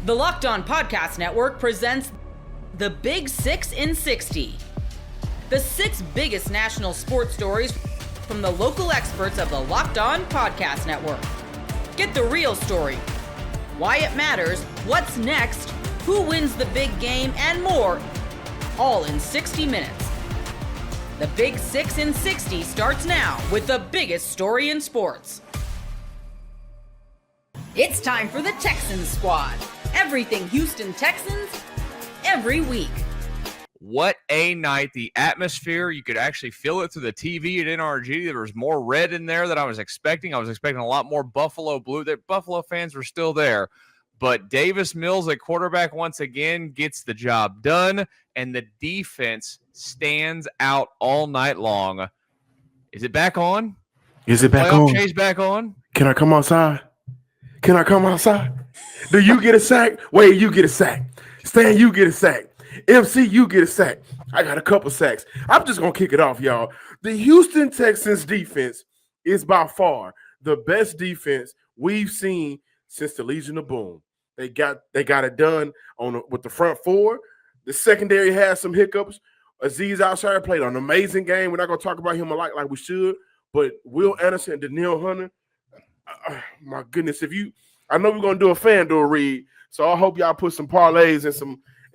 The Locked On Podcast Network presents The Big 6 in 60. The 6 biggest national sports stories from the local experts of the Locked On Podcast Network. Get the real story, why it matters, what's next, who wins the big game, and more, all in 60 minutes. The Big 6 in 60 starts now with the biggest story in sports. It's time for the Texans Squad. Everything Houston Texans, every week. What a night. The atmosphere, you could actually feel it through the TV at NRG. There was more red in there than I was expecting. I was expecting a lot more Buffalo blue. The Buffalo fans were still there. But Davis Mills at quarterback once again gets the job done, and the defense stands out all night long. Is it back on? Is it back on? Chase back on? Can I come outside? Can I come outside? Do you get a sack? Wade, you get a sack. Stan, you get a sack. MC, you get a sack. I got a couple sacks. I'm just going to kick it off, y'all. The Houston Texans defense is by far the best defense we've seen since the Legion of Boom. They got it done with the front four. The secondary has some hiccups. Azeez Al-Shaair played an amazing game. We're not going to talk about him a lot like we should, but Will Anderson and Danielle Hunter, my goodness, I know we're going to do a FanDuel read, so I hope y'all put some parlays and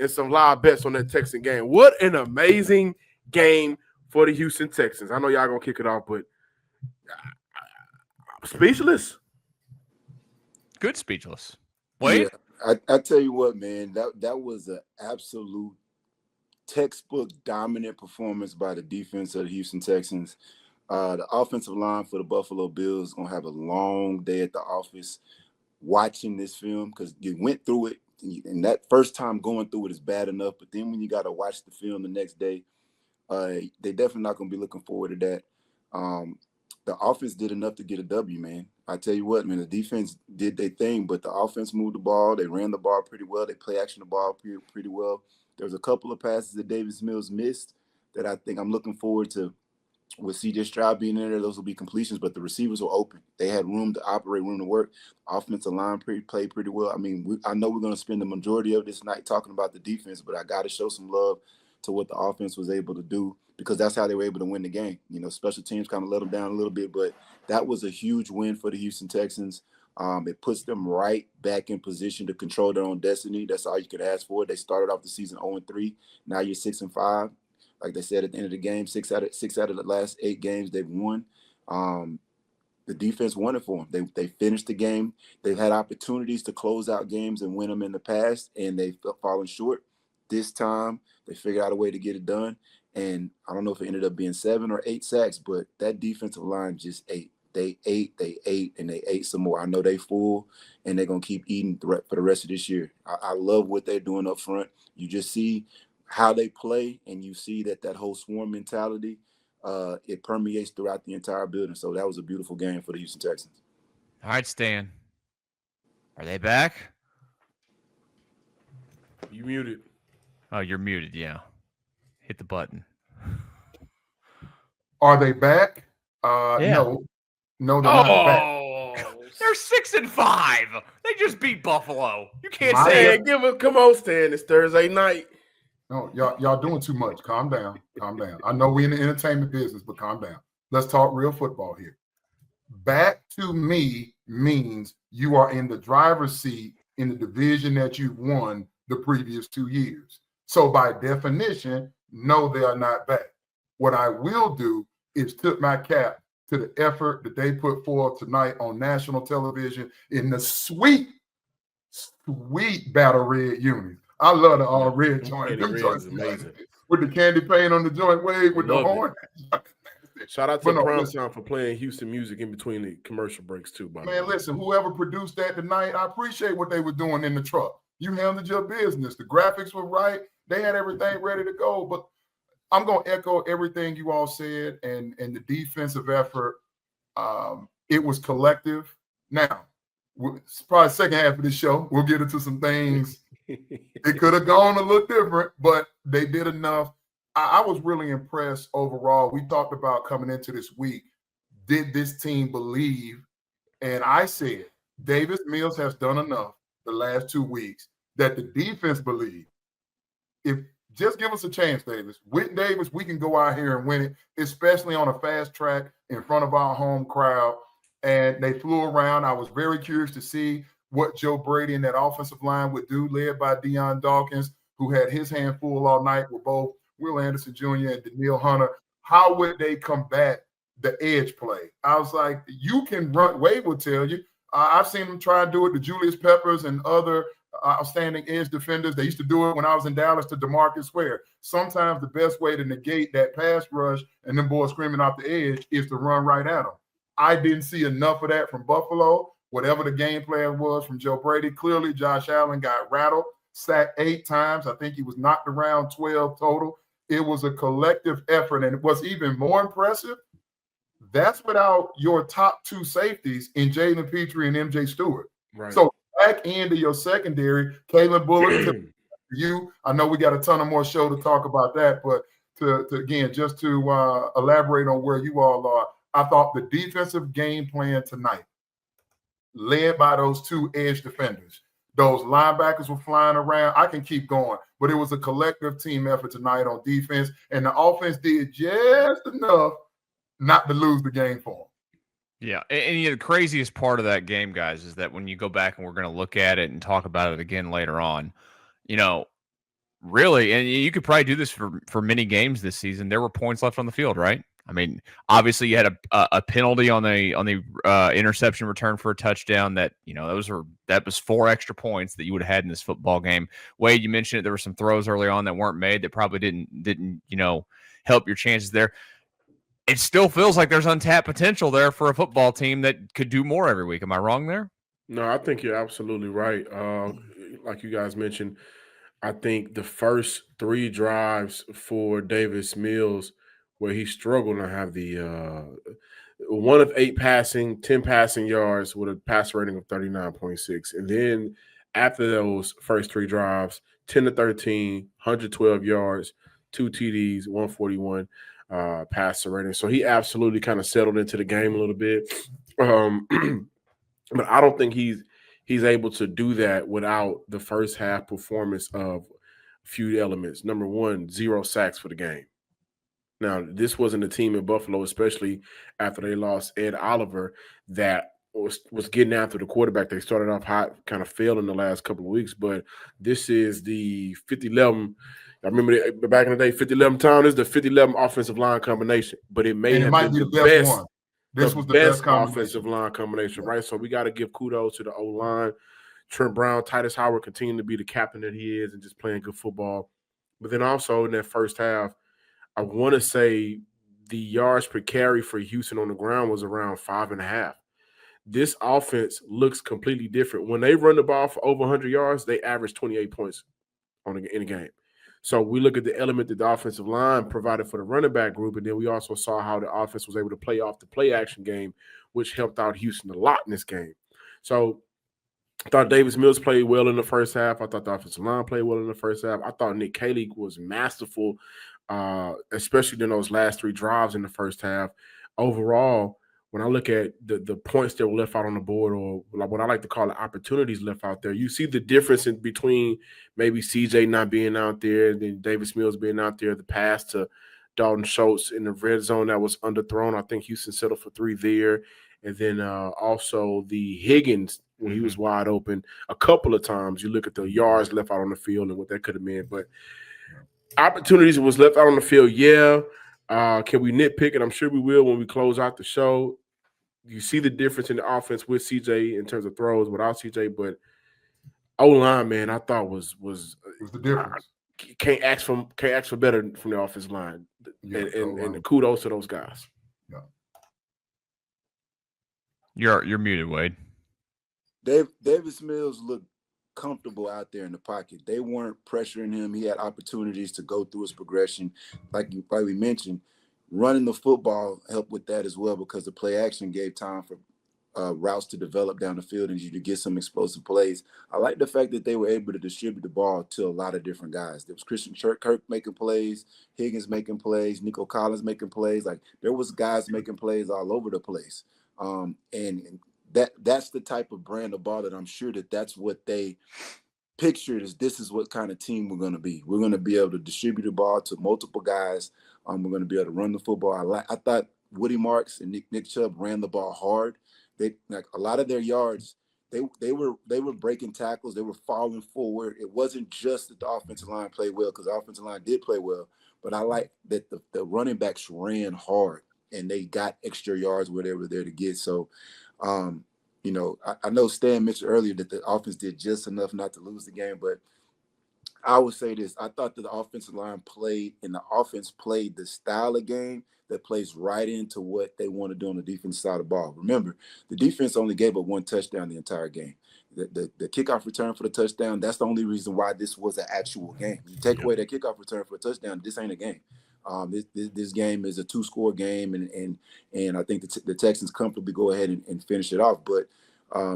some live bets on that Texan game. What an amazing game for the Houston Texans. I know y'all going to kick it off, but I'm speechless. Good speechless. Wait. Yeah, I tell you what, man, that was an absolute textbook dominant performance by the defense of the Houston Texans. The offensive line for the Buffalo Bills is going to have a long day at the office watching this film because you went through it, and that first time going through it is bad enough, but then when you got to watch the film the next day, they definitely not going to be looking forward to that. The offense did enough to get a W, man. I tell you what, man, the defense did their thing, but the offense moved the ball. They ran the ball pretty well. They play action the ball pretty well. There was a couple of passes that Davis Mills missed that I think I'm looking forward to. With C.J. Stroud being in there, those will be completions, but the receivers were open. They had room to operate, room to work. Offensive line played pretty well. I mean, I know we're going to spend the majority of this night talking about the defense, but I got to show some love to what the offense was able to do because that's how they were able to win the game. You know, special teams kind of let them down a little bit, but that was a huge win for the Houston Texans. It puts them right back in position to control their own destiny. That's all you could ask for. They started off the season 0-3. Now you're 6-5. Like they said at the end of the game, six out of the last 8 games they've won. The defense won it for them. They finished the game. They've had opportunities to close out games and win them in the past, and they've fallen short. This time, they figured out a way to get it done. And I don't know if it ended up being 7 or 8 sacks, but that defensive line just ate. They ate, and they ate some more. I know they full, and they're going to keep eating for the rest of this year. I love what they're doing up front. You just see how they play, and you see that whole swarm mentality, it permeates throughout the entire building. So that was a beautiful game for the Houston Texans. All right, Stan. Are they back? You muted. Oh, you're muted, yeah. Hit the button. Are they back? Yeah. No, they're not back. They're 6-5. They just beat Buffalo. You can't My say God. it. Come on, Stan. It's Thursday night. No, y'all doing too much. Calm down. Calm down. I know we're in the entertainment business, but calm down. Let's talk real football here. Back to me means you are in the driver's seat in the division that you've won the previous 2 years. So by definition, no, they are not back. What I will do is tip my cap to the effort that they put forth tonight on national television in the sweet Battle Red unis. I love the all red joint. Them joints amazing. With the candy paint on the joint, Wade, with the horn. Shout out to Primetime for playing Houston music in between the commercial breaks too. Man, listen, whoever produced that tonight, I appreciate what they were doing in the truck. You handled your business. The graphics were right. They had everything ready to go. But I'm going to echo everything you all said and the defensive effort. It was collective. Now, it's probably the second half of the show. We'll get into some things. It could have gone a little different, but they did enough. I was really impressed overall. We talked about coming into this week, did this team believe? And I said, Davis Mills has done enough the last 2 weeks that the defense believed, if just give us a chance, Davis. With Davis, we can go out here and win it, especially on a fast track in front of our home crowd. And they flew around. I was very curious to see what Joe Brady and that offensive line would do, led by Deion Dawkins, who had his hand full all night with both Will Anderson Jr. and Daniil Hunter. How would they combat the edge play? I was like, you can run. Wade will tell you. I've seen them try and do it to Julius Peppers and other outstanding edge defenders. They used to do it when I was in Dallas to DeMarcus Ware. Sometimes the best way to negate that pass rush and them boys screaming off the edge is to run right at them. I didn't see enough of that from Buffalo. Whatever the game plan was from Joe Brady, clearly Josh Allen got rattled, sacked 8 times. I think he was knocked around 12 total. It was a collective effort, and what's even more impressive, that's without your top 2 safeties in Jalen Petrie and MJ Stewart. Right. So back end of your secondary, Kalen Bullock, to you. I know we got a ton of more show to talk about that, but to again, just to elaborate on where you all are, I thought the defensive game plan tonight, led by those 2 edge defenders, those linebackers were flying around. I can keep going, but it was a collective team effort tonight on defense, and the offense did just enough not to lose the game for them. Yeah, and the craziest part of that game, guys, is that when you go back and we're going to look at it and talk about it again later on, really, and you could probably do this for many games this season, there were points left on the field, right? I mean, obviously you had a penalty on the interception return for a touchdown that that was 4 extra points that you would have had in this football game. Wade, you mentioned it, there were some throws early on that weren't made that probably didn't help your chances there. It still feels like there's untapped potential there for a football team that could do more every week. Am I wrong there? No, I think you're absolutely right. Like you guys mentioned, I think the first 3 drives for Davis Mills, where he struggled to have the 1 of 8 passing, 10 passing yards with a passer rating of 39.6. And then after those first 3 drives, 10 to 13, 112 yards, 2 TDs, 141 passer rating. So he absolutely kind of settled into the game a little bit. But I don't think he's able to do that without the first half performance of a few elements. Number 1, 0 sacks for the game. Now, this wasn't a team in Buffalo, especially after they lost Ed Oliver, that was getting after the quarterback. They started off hot, kind of failed in the last couple of weeks, but this is the 50-11. I remember back in the day, 50-11 time. This is the 50-11 offensive line combination, but it might be the best one. This was the best offensive line combination, right? So we got to give kudos to the O-line. Trent Brown, Titus Howard continue to be the captain that he is and just playing good football. But then also in that first half, I want to say the yards per carry for Houston on the ground was around 5.5. This offense looks completely different. When they run the ball for over 100 yards, they average 28 points in a game. So we look at the element that the offensive line provided for the running back group, and then we also saw how the offense was able to play off the play action game, which helped out Houston a lot in this game. So I thought Davis Mills played well in the first half. I thought the offensive line played well in the first half. I thought Nick Caley was masterful, especially in those last 3 drives in the first half. Overall, when I look at the points that were left out on the board, or like what I like to call the opportunities left out there, you see the difference in between maybe CJ not being out there and then Davis Mills being out there, the pass to Dalton Schultz in the red zone that was underthrown. I think Houston settled for 3 there. And then also the Higgins, when he was wide open a couple of times, you look at the yards left out on the field and what that could have been. But opportunities was left out on the field, yeah. Can we nitpick it? I'm sure we will when we close out the show. You see the difference in the offense with CJ in terms of throws without CJ, but O-line, man, I thought was the difference. Can't ask for better from the offensive line, and kudos to those guys. Yeah. You're muted, Wade. Davis Mills looked comfortable out there in the pocket. They weren't pressuring him. He had opportunities to go through his progression. Like you probably mentioned, running the football helped with that as well, because the play action gave time for routes to develop down the field and you to get some explosive plays. I like the fact that they were able to distribute the ball to a lot of different guys. There was Christian Kirk making plays, Higgins making plays, Nico Collins making plays. Like, there was guys making plays all over the place. And that's the type of brand of ball that I'm sure that's what they pictured as this is what kind of team we're going to be. We're going to be able to distribute the ball to multiple guys. We're going to be able to run the football. I thought Woody Marks and Nick Chubb ran the ball hard. They like a lot of their yards. They were breaking tackles. They were falling forward. It wasn't just that the offensive line played well, because the offensive line did play well. But I like that the running backs ran hard and they got extra yards where they were there to get. So, you know, I know Stan mentioned earlier that the offense did just enough not to lose the game, but I would say this. I thought that the offensive line played, and the offense played the style of game that plays right into what they want to do on the defense side of the ball. Remember, the defense only gave up one touchdown the entire game. The kickoff return for the touchdown, that's the only reason why this was an actual game. You take away that kickoff return for a touchdown, this ain't a game. This game is a 2-score game, and I think the Texans comfortably go ahead and finish it off. But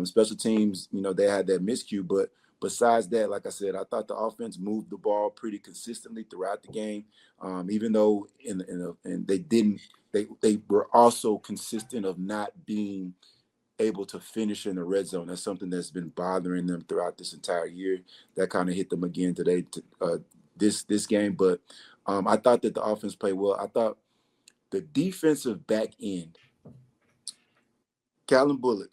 special teams, you know, they had that miscue. But besides that, like I said, I thought the offense moved the ball pretty consistently throughout the game. Even though they were also consistent of not being able to finish in the red zone. That's something that's been bothering them throughout this entire year. That kind of hit them again today, this game. But I thought that the offense played well. I thought the defensive back end, Bullock.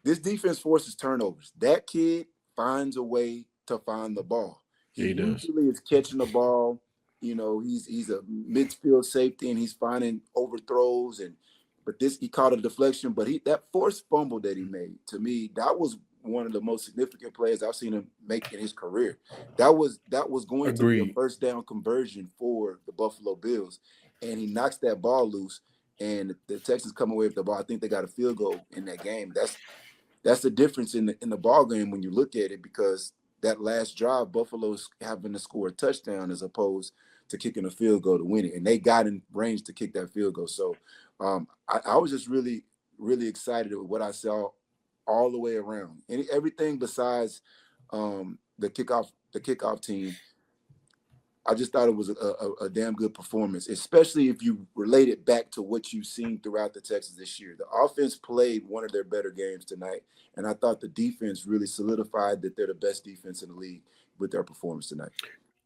This defense forces turnovers. That kid finds a way to find the ball. He usually is catching the ball. You know, he's a midfield safety and he's finding overthrows. But he caught a deflection. But that forced fumble that he made, to me, that was one of the most significant plays I've seen him make in his career. That was going to be a first down conversion for the Buffalo Bills, and he knocks that ball loose, and the Texans come away with the ball. I think they got a field goal in that game. That's the difference in the ball game when you look at it, because that last drive, Buffalo's having to score a touchdown as opposed to kicking a field goal to win it, and they got in range to kick that field goal. So I was just really, really excited with what I saw all the way around. Everything besides the kickoff team, I just thought it was a damn good performance, especially if you relate it back to what you've seen throughout the Texans this year. The offense played one of their better games tonight, and I thought the defense really solidified that they're the best defense in the league with their performance tonight.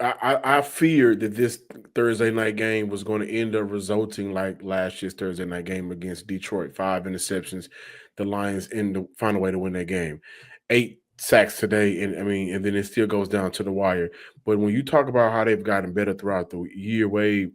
I feared that this Thursday night game was going to end up resulting like last year's Thursday night game against Detroit. 5 interceptions. The Lions find a way to win that game. 8 sacks today, and then it still goes down to the wire. But when you talk about how they've gotten better throughout the year, Wade,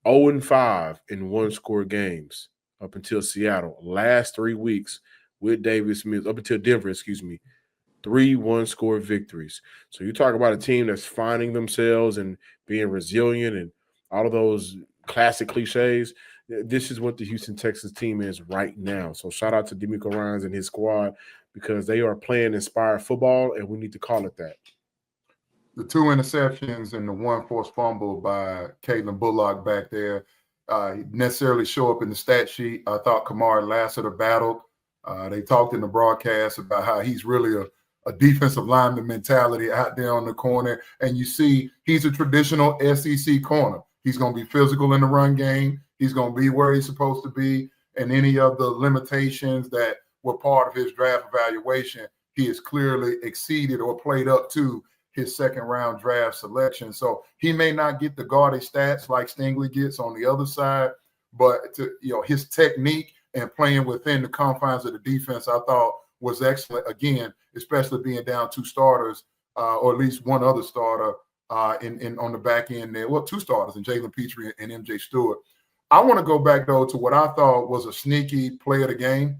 0-5 in 1-score games up until Seattle. Last 3 weeks with Davis Mills, up until Denver, 3 1-score victories. So you talk about a team that's finding themselves and being resilient and all of those classic cliches. This is what the Houston Texans team is right now. So shout out to DeMeco Ryans and his squad, because they are playing inspired football, and we need to call it that. The 2 interceptions and the 1 forced fumble by Caitlin Bullock back there necessarily show up in the stat sheet. I thought Kamar Lassiter battled. They talked in the broadcast about how he's really a defensive lineman mentality out there on the corner. And you see he's a traditional SEC corner. He's going to be physical in the run game. He's going to be where he's supposed to be. And any of the limitations that were part of his draft evaluation, he has clearly exceeded or played up to his second-round draft selection. So he may not get the gaudy stats like Stingley gets on the other side, but his technique and playing within the confines of the defense, I thought was excellent. Again, especially being down 2 starters, or at least one other starter on the back end there. Well, 2 starters, in Jalen Petrie and MJ Stewart. I want to go back, though, to what I thought was a sneaky play of the game.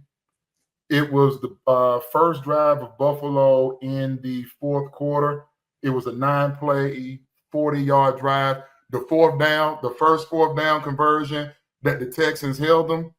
It was the first drive of Buffalo in the 4th quarter. It was a 9-play, 40-yard drive. The first 4th down conversion that the Texans held them,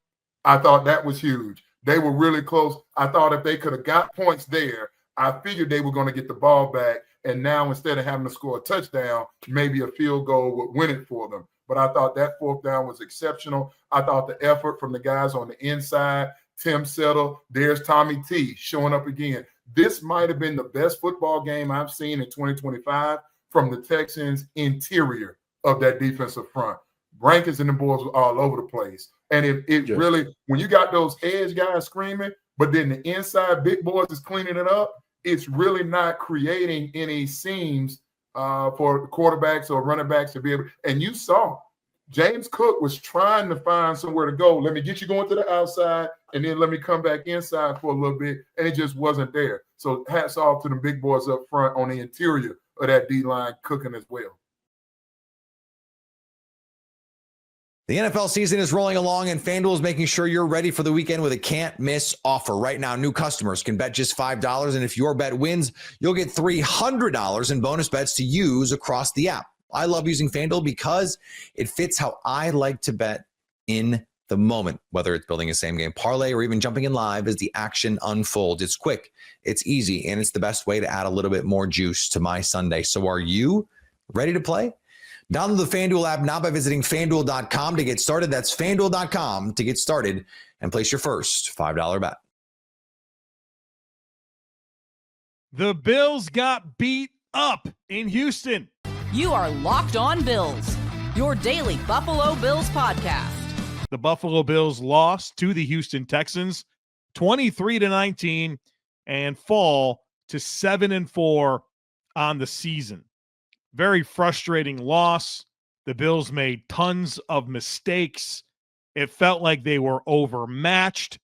I thought that was huge. They were really close. I thought if they could have got points there, I figured they were going to get the ball back. And now instead of having to score a touchdown, maybe a field goal would win it for them. But I thought that 4th down was exceptional. I thought the effort from the guys on the inside, Tim Settle, there's Tommy T showing up again. This might have been the best football game I've seen in 2025 from the Texans' interior of that defensive front. Rankins and the boys were all over the place. And it really, when you got those edge guys screaming, but then the inside big boys is cleaning it up, it's really not creating any seams for quarterbacks or running backs to be able. And you saw James Cook was trying to find somewhere to go. Let me get you going to the outside, and then let me come back inside for a little bit, and it just wasn't there. So hats off to the big boys up front on the interior of that D-line cooking as well. The NFL season is rolling along, and FanDuel is making sure you're ready for the weekend with a can't-miss offer. Right now, new customers can bet just $5, and if your bet wins, you'll get $300 in bonus bets to use across the app. I love using FanDuel because it fits how I like to bet in the moment, whether it's building a same-game parlay or even jumping in live as the action unfolds. It's quick, it's easy, and it's the best way to add a little bit more juice to my Sunday. So are you ready to play? Download the FanDuel app now by visiting FanDuel.com to get started. That's FanDuel.com to get started and place your first $5 bet. The Bills got beat up in Houston. You are Locked On Bills, your daily Buffalo Bills podcast. The Buffalo Bills lost to the Houston Texans 23-19 and fall to 7-4 on the season. Very frustrating loss. The Bills made tons of mistakes. It felt like they were overmatched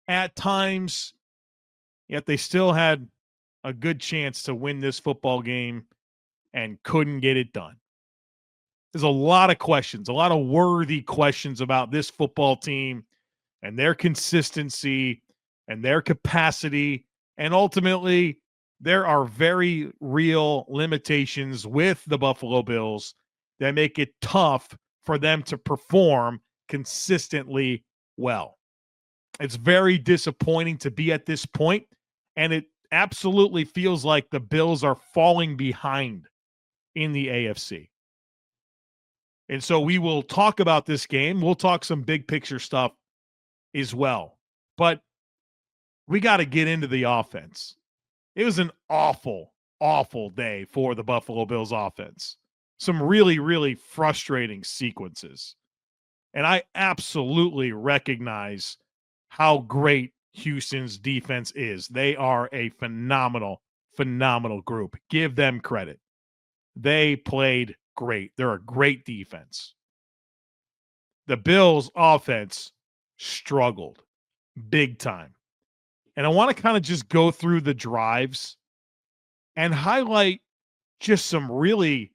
at times, yet they still had a good chance to win this football game and couldn't get it done. There's a lot of questions, a lot of worthy questions about this football team and their consistency and their capacity. And ultimately, there are very real limitations with the Buffalo Bills that make it tough for them to perform consistently well. It's very disappointing to be at this point, and it absolutely feels like the Bills are falling behind in the AFC. And so we will talk about this game. We'll talk some big picture stuff as well. But we got to get into the offense. It was an awful, awful day for the Buffalo Bills offense. Some really, really frustrating sequences. And I absolutely recognize how great Houston's defense is. They are a phenomenal, phenomenal group. Give them credit. They played great. They're a great defense. The Bills' offense struggled big time. And I want to kind of just go through the drives and highlight just some really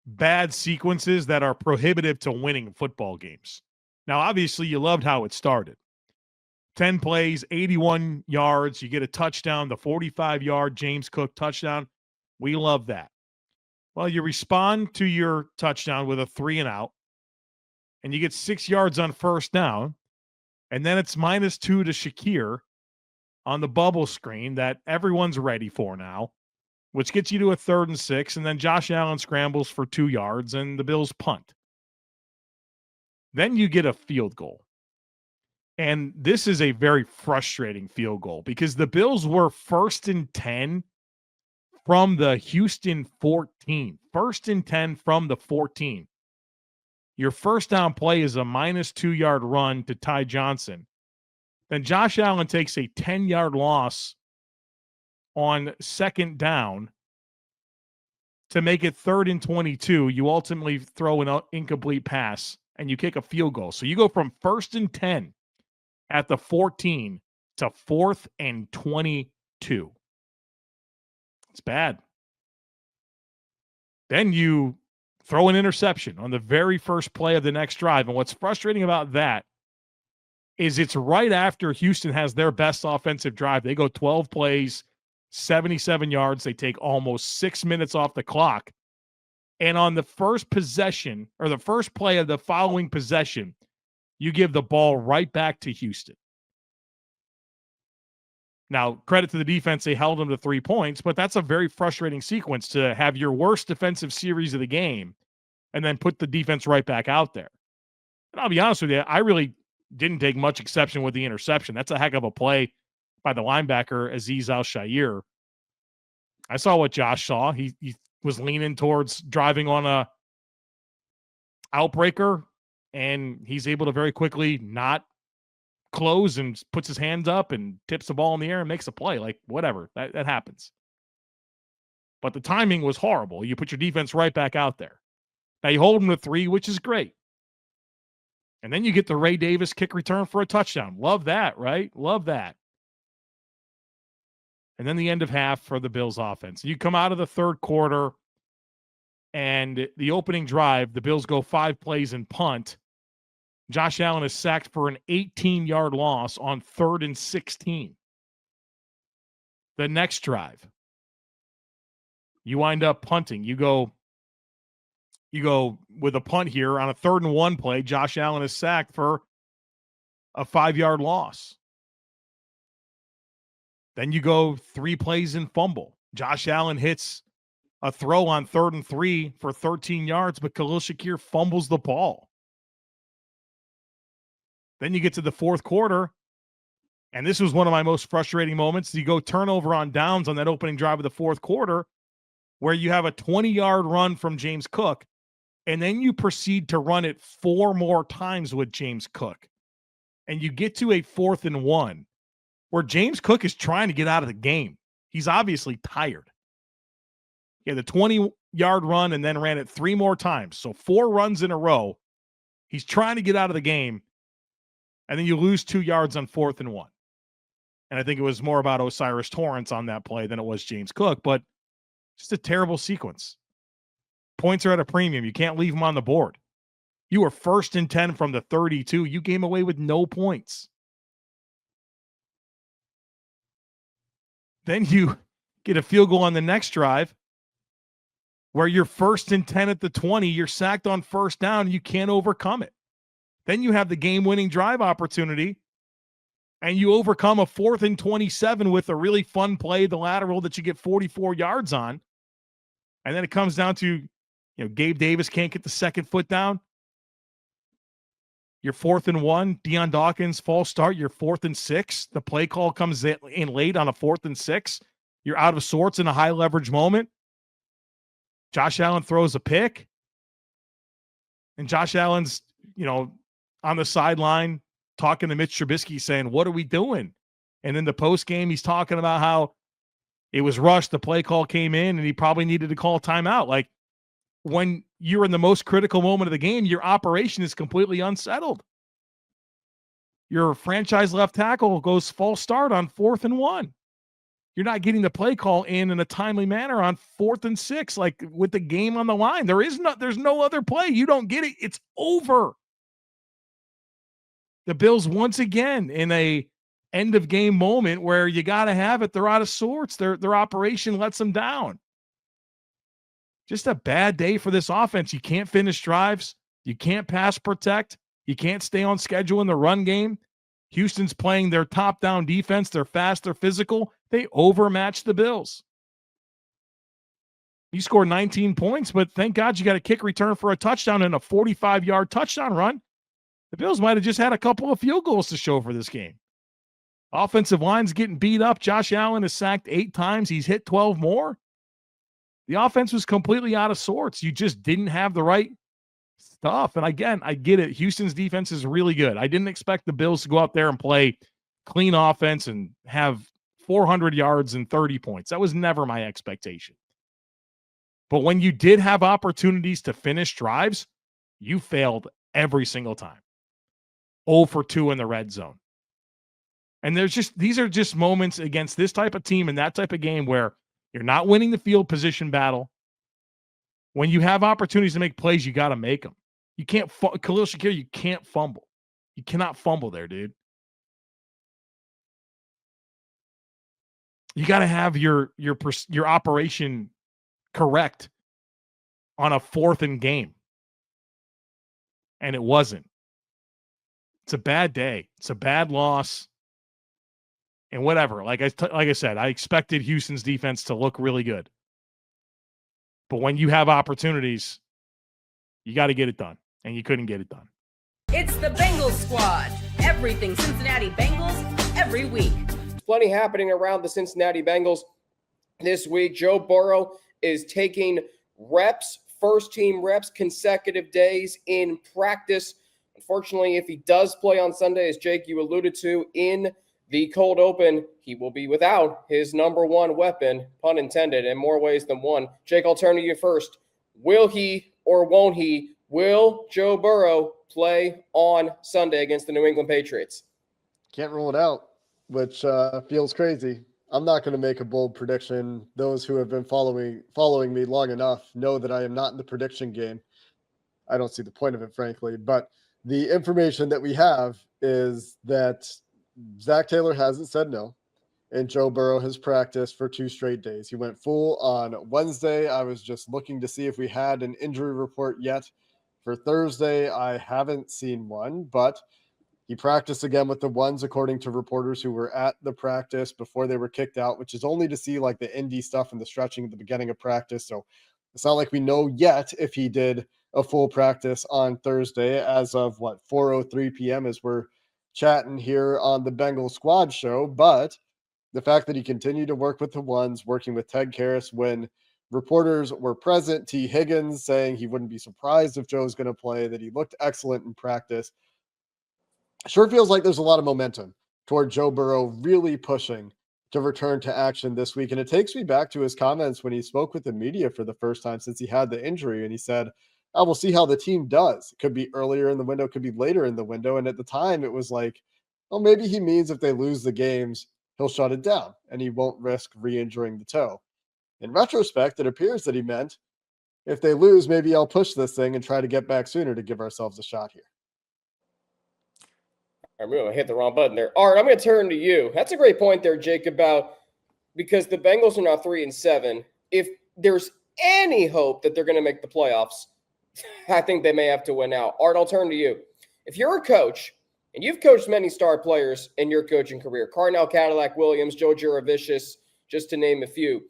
bad sequences that are prohibitive to winning football games. Now, obviously, you loved how it started. 10 plays, 81 yards. You get a touchdown, the 45-yard James Cook touchdown. We love that. Well, you respond to your touchdown with a 3-and-out, and you get 6 yards on first down, and then it's -2 to Shakir on the bubble screen that everyone's ready for now, which gets you to a 3rd and 6, and then Josh Allen scrambles for 2 yards, and the Bills punt. Then you get a field goal. And this is a very frustrating field goal because the Bills were 1st and 10 from the Houston 14. 1st and 10 from the 14. Your first down play is a -2 yard run to Ty Johnson. Then Josh Allen takes a 10-yard loss on 2nd down to make it 3rd and 22. You ultimately throw an incomplete pass and you kick a field goal. So you go from 1st and 10 at the 14 to 4th and 22. It's bad. Then you throw an interception on the very first play of the next drive. And what's frustrating about that is it's right after Houston has their best offensive drive. They go 12 plays, 77 yards. They take almost 6 minutes off the clock. And on the first possession, or the first play of the following possession, you give the ball right back to Houston. Now, credit to the defense, they held them to 3 points, but that's a very frustrating sequence to have your worst defensive series of the game and then put the defense right back out there. And I'll be honest with you, I really didn't take much exception with the interception. That's a heck of a play by the linebacker, Azeez Al-Shaair. I saw what Josh saw. He was leaning towards driving on a outbreaker and he's able to very quickly not close and puts his hands up and tips the ball in the air and makes a play. Like, whatever, that happens. But the timing was horrible. You put your defense right back out there. Now you hold them to 3, which is great. And then you get the Ray Davis kick return for a touchdown. Love that, right? Love that. And then the end of half for the Bills offense. You come out of the third quarter, and the opening drive, the Bills go 5 plays and punt. Josh Allen is sacked for an 18-yard loss on 3rd and 16. The next drive, you wind up punting. You go with a punt here on a 3rd and 1 play. Josh Allen is sacked for a 5-yard loss. Then you go 3 plays and fumble. Josh Allen hits a throw on 3rd and 3 for 13 yards, but Khalil Shakir fumbles the ball. Then you get to the fourth quarter, and this was one of my most frustrating moments. You go turnover on downs on that opening drive of the fourth quarter, where you have a 20-yard run from James Cook, and then you proceed to run it 4 more times with James Cook. And you get to a 4th and 1, where James Cook is trying to get out of the game. He's obviously tired. He had the 20-yard run and then ran it 3 more times. So 4 runs in a row. He's trying to get out of the game. And then you lose 2 yards on 4th and 1. And I think it was more about Osiris Torrance on that play than it was James Cook, but just a terrible sequence. Points are at a premium. You can't leave them on the board. You were 1st and 10 from the 32. You came away with no points. Then you get a field goal on the next drive where you're 1st and 10 at the 20. You're sacked on 1st down, and you can't overcome it. Then you have the game-winning drive opportunity, and you overcome a 4th and 27 with a really fun play, the lateral that you get 44 yards on. And then it comes down to, Gabe Davis can't get the second foot down. You're 4th and 1. Deion Dawkins, false start. You're 4th and 6. The play call comes in late on a 4th and 6. You're out of sorts in a high-leverage moment. Josh Allen throws a pick. And Josh Allen's, on the sideline talking to Mitch Trubisky saying, what are we doing? And in the post game, he's talking about how it was rushed. The play call came in and he probably needed to call a timeout. Like, when you're in the most critical moment of the game, your operation is completely unsettled. Your franchise left tackle goes false start on 4th and 1. You're not getting the play call in a timely manner on 4th and 6, like with the game on the line. There's no other play. You don't get it. It's over. The Bills, once again, in a end of game moment where you got to have it, they're out of sorts. Their operation lets them down. Just a bad day for this offense. You can't finish drives. You can't pass protect. You can't stay on schedule in the run game. Houston's playing their top-down defense. They're fast. They're physical. They overmatched the Bills. You scored 19 points, but thank God you got a kick return for a touchdown and a 45-yard touchdown run. The Bills might have just had a couple of field goals to show for this game. Offensive line's getting beat up. Josh Allen is sacked 8 times. He's hit 12 more. The offense was completely out of sorts. You just didn't have the right stuff. And again, I get it. Houston's defense is really good. I didn't expect the Bills to go out there and play clean offense and have 400 yards and 30 points. That was never my expectation. But when you did have opportunities to finish drives, you failed every single time. 0 for 2 in the red zone. And these are just moments against this type of team and that type of game where you're not winning the field position battle. When you have opportunities to make plays, you got to make them. You can't, Khalil Shakir, you can't fumble. You cannot fumble there, dude. You got to have your operation correct on a 4th and game. And it wasn't. It's a bad day. It's a bad loss. And whatever. Like I said, I expected Houston's defense to look really good. But when you have opportunities, you got to get it done. And you couldn't get it done. It's the Bengals Squad. Everything Cincinnati Bengals every week. Plenty happening around the Cincinnati Bengals this week. Joe Burrow is taking reps, first-team reps, consecutive days in practice Unfortunately, if he does play on Sunday, as Jake, you alluded to in the cold open, he will be without his number one weapon, pun intended, in more ways than one. Jake, I'll turn to you first. Will he or won't he? Will Joe Burrow play on Sunday against the New England Patriots? Can't rule it out, which feels crazy. I'm not going to make a bold prediction. Those who have been following me long enough know that I am not in the prediction game. I don't see the point of it, frankly. But the information that we have is that Zach Taylor hasn't said no, and Joe Burrow has practiced for 2 straight days. He went full on Wednesday. I was just looking to see if we had an injury report yet. For Thursday, I haven't seen one, but he practiced again with the ones, according to reporters who were at the practice before they were kicked out, which is only to see like the indie stuff and the stretching at the beginning of practice. So it's not like we know yet if he did a full practice on Thursday as of 4:03 p.m. as we're chatting here on the Bengals Squad show. But the fact that he continued to work with the ones, working with Ted Karras when reporters were present, T. Higgins saying he wouldn't be surprised if Joe's going to play, that he looked excellent in practice. Sure feels like there's a lot of momentum toward Joe Burrow really pushing to return to action this week. And it takes me back to his comments when he spoke with the media for the first time since he had the injury. And he said, I will see how the team does. It could be earlier in the window, could be later in the window. And at the time, it was like, well, maybe he means if they lose the games, he'll shut it down and he won't risk re-injuring the toe. In retrospect, it appears that he meant if they lose, maybe I'll push this thing and try to get back sooner to give ourselves a shot here. I'm going to hit the wrong button there. Art, I'm going to turn to you. That's a great point there, Jake, about because the Bengals are now 3-7. If there's any hope that they're going to make the playoffs, I think they may have to win out. Art, I'll turn to you. If you're a coach, and you've coached many star players in your coaching career, Carnell Cadillac Williams, Joe Juravicius, just to name a few.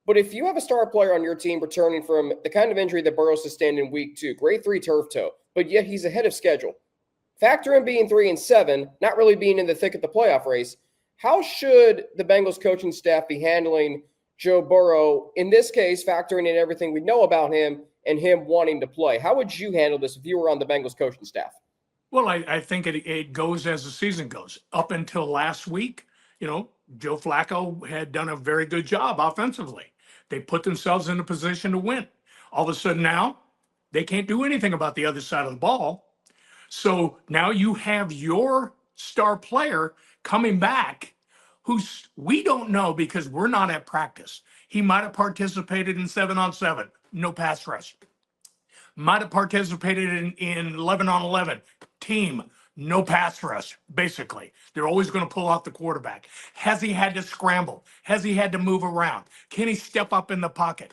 But if you have a star player on your team returning from the kind of injury that Burrow sustained in week 2, grade 3 turf toe, but yet he's ahead of schedule, factor in being 3-7, not really being in the thick of the playoff race, how should the Bengals coaching staff be handling Joe Burrow, in this case, factoring in everything we know about him and him wanting to play? How would you handle this if you were on the Bengals coaching staff? Well, I think it goes as the season goes. Up until last week, Joe Flacco had done a very good job offensively. They put themselves in a position to win. All of a sudden now, they can't do anything about the other side of the ball. So now you have your star player coming back who's we don't know because we're not at practice. He might have participated in 7-on-7, no pass rush. Might have participated in 11-on-11 team, no pass rush, basically. They're always going to pull out the quarterback. Has he had to scramble? Has he had to move around? Can he step up in the pocket?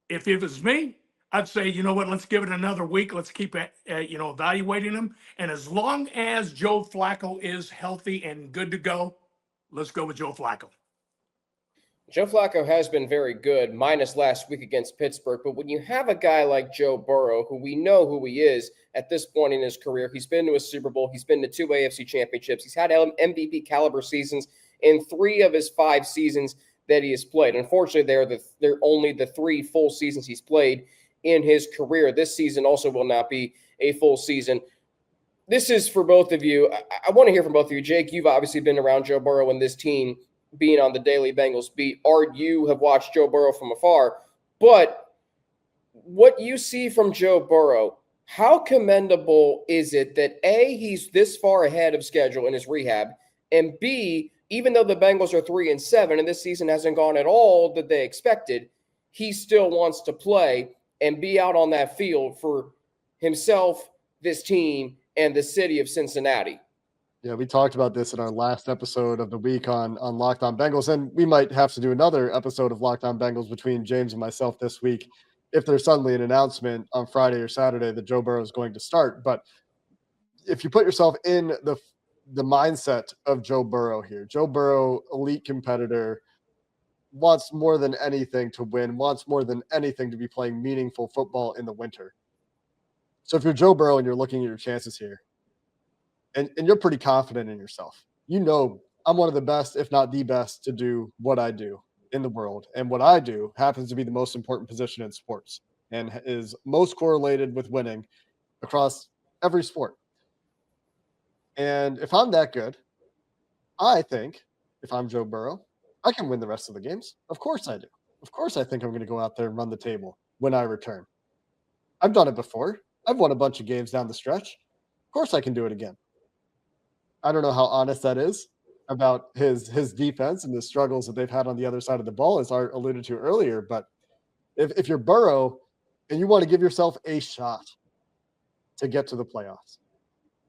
If it was me, I'd say, you know what, let's give it another week. Let's keep evaluating him. And as long as Joe Flacco is healthy and good to go, let's go with Joe Flacco. Joe Flacco has been very good, minus last week against Pittsburgh. But when you have a guy like Joe Burrow, who we know who he is at this point in his career, he's been to a Super Bowl, he's been to 2 AFC championships, he's had MVP caliber seasons in 3 of his 5 seasons that he has played. Unfortunately, they're only the 3 full seasons he's played in his career. This season also will not be a full season. This is for both of you. I want to hear from both of you. Jake, you've obviously been around Joe Burrow and this team, being on the Daily Bengals beat. Art, you have watched Joe Burrow from afar. But what you see from Joe Burrow, how commendable is it that A, he's this far ahead of schedule in his rehab, and B, even though the Bengals are 3-7 and this season hasn't gone at all that they expected, he still wants to play and be out on that field for himself, this team, and the city of Cincinnati. Yeah, we talked about this in our last episode of the week on Locked On Bengals, and we might have to do another episode of Locked On Bengals between James and myself this week if there's suddenly an announcement on Friday or Saturday that Joe Burrow is going to start. But if you put yourself in the mindset of Joe Burrow here, Joe Burrow, elite competitor, wants more than anything to win, wants more than anything to be playing meaningful football in the winter. So if you're Joe Burrow and you're looking at your chances here, and you're pretty confident in yourself, I'm one of the best, if not the best, to do what I do in the world. And what I do happens to be the most important position in sports and is most correlated with winning across every sport. And if I'm that good, I think if I'm Joe Burrow, I can win the rest of the games. Of course I do. Of course I think I'm going to go out there and run the table when I return. I've done it before. I've won a bunch of games down the stretch. Of course I can do it again. I don't know how honest that is about his defense and the struggles that they've had on the other side of the ball, as Art alluded to earlier. But if you're Burrow and you want to give yourself a shot to get to the playoffs,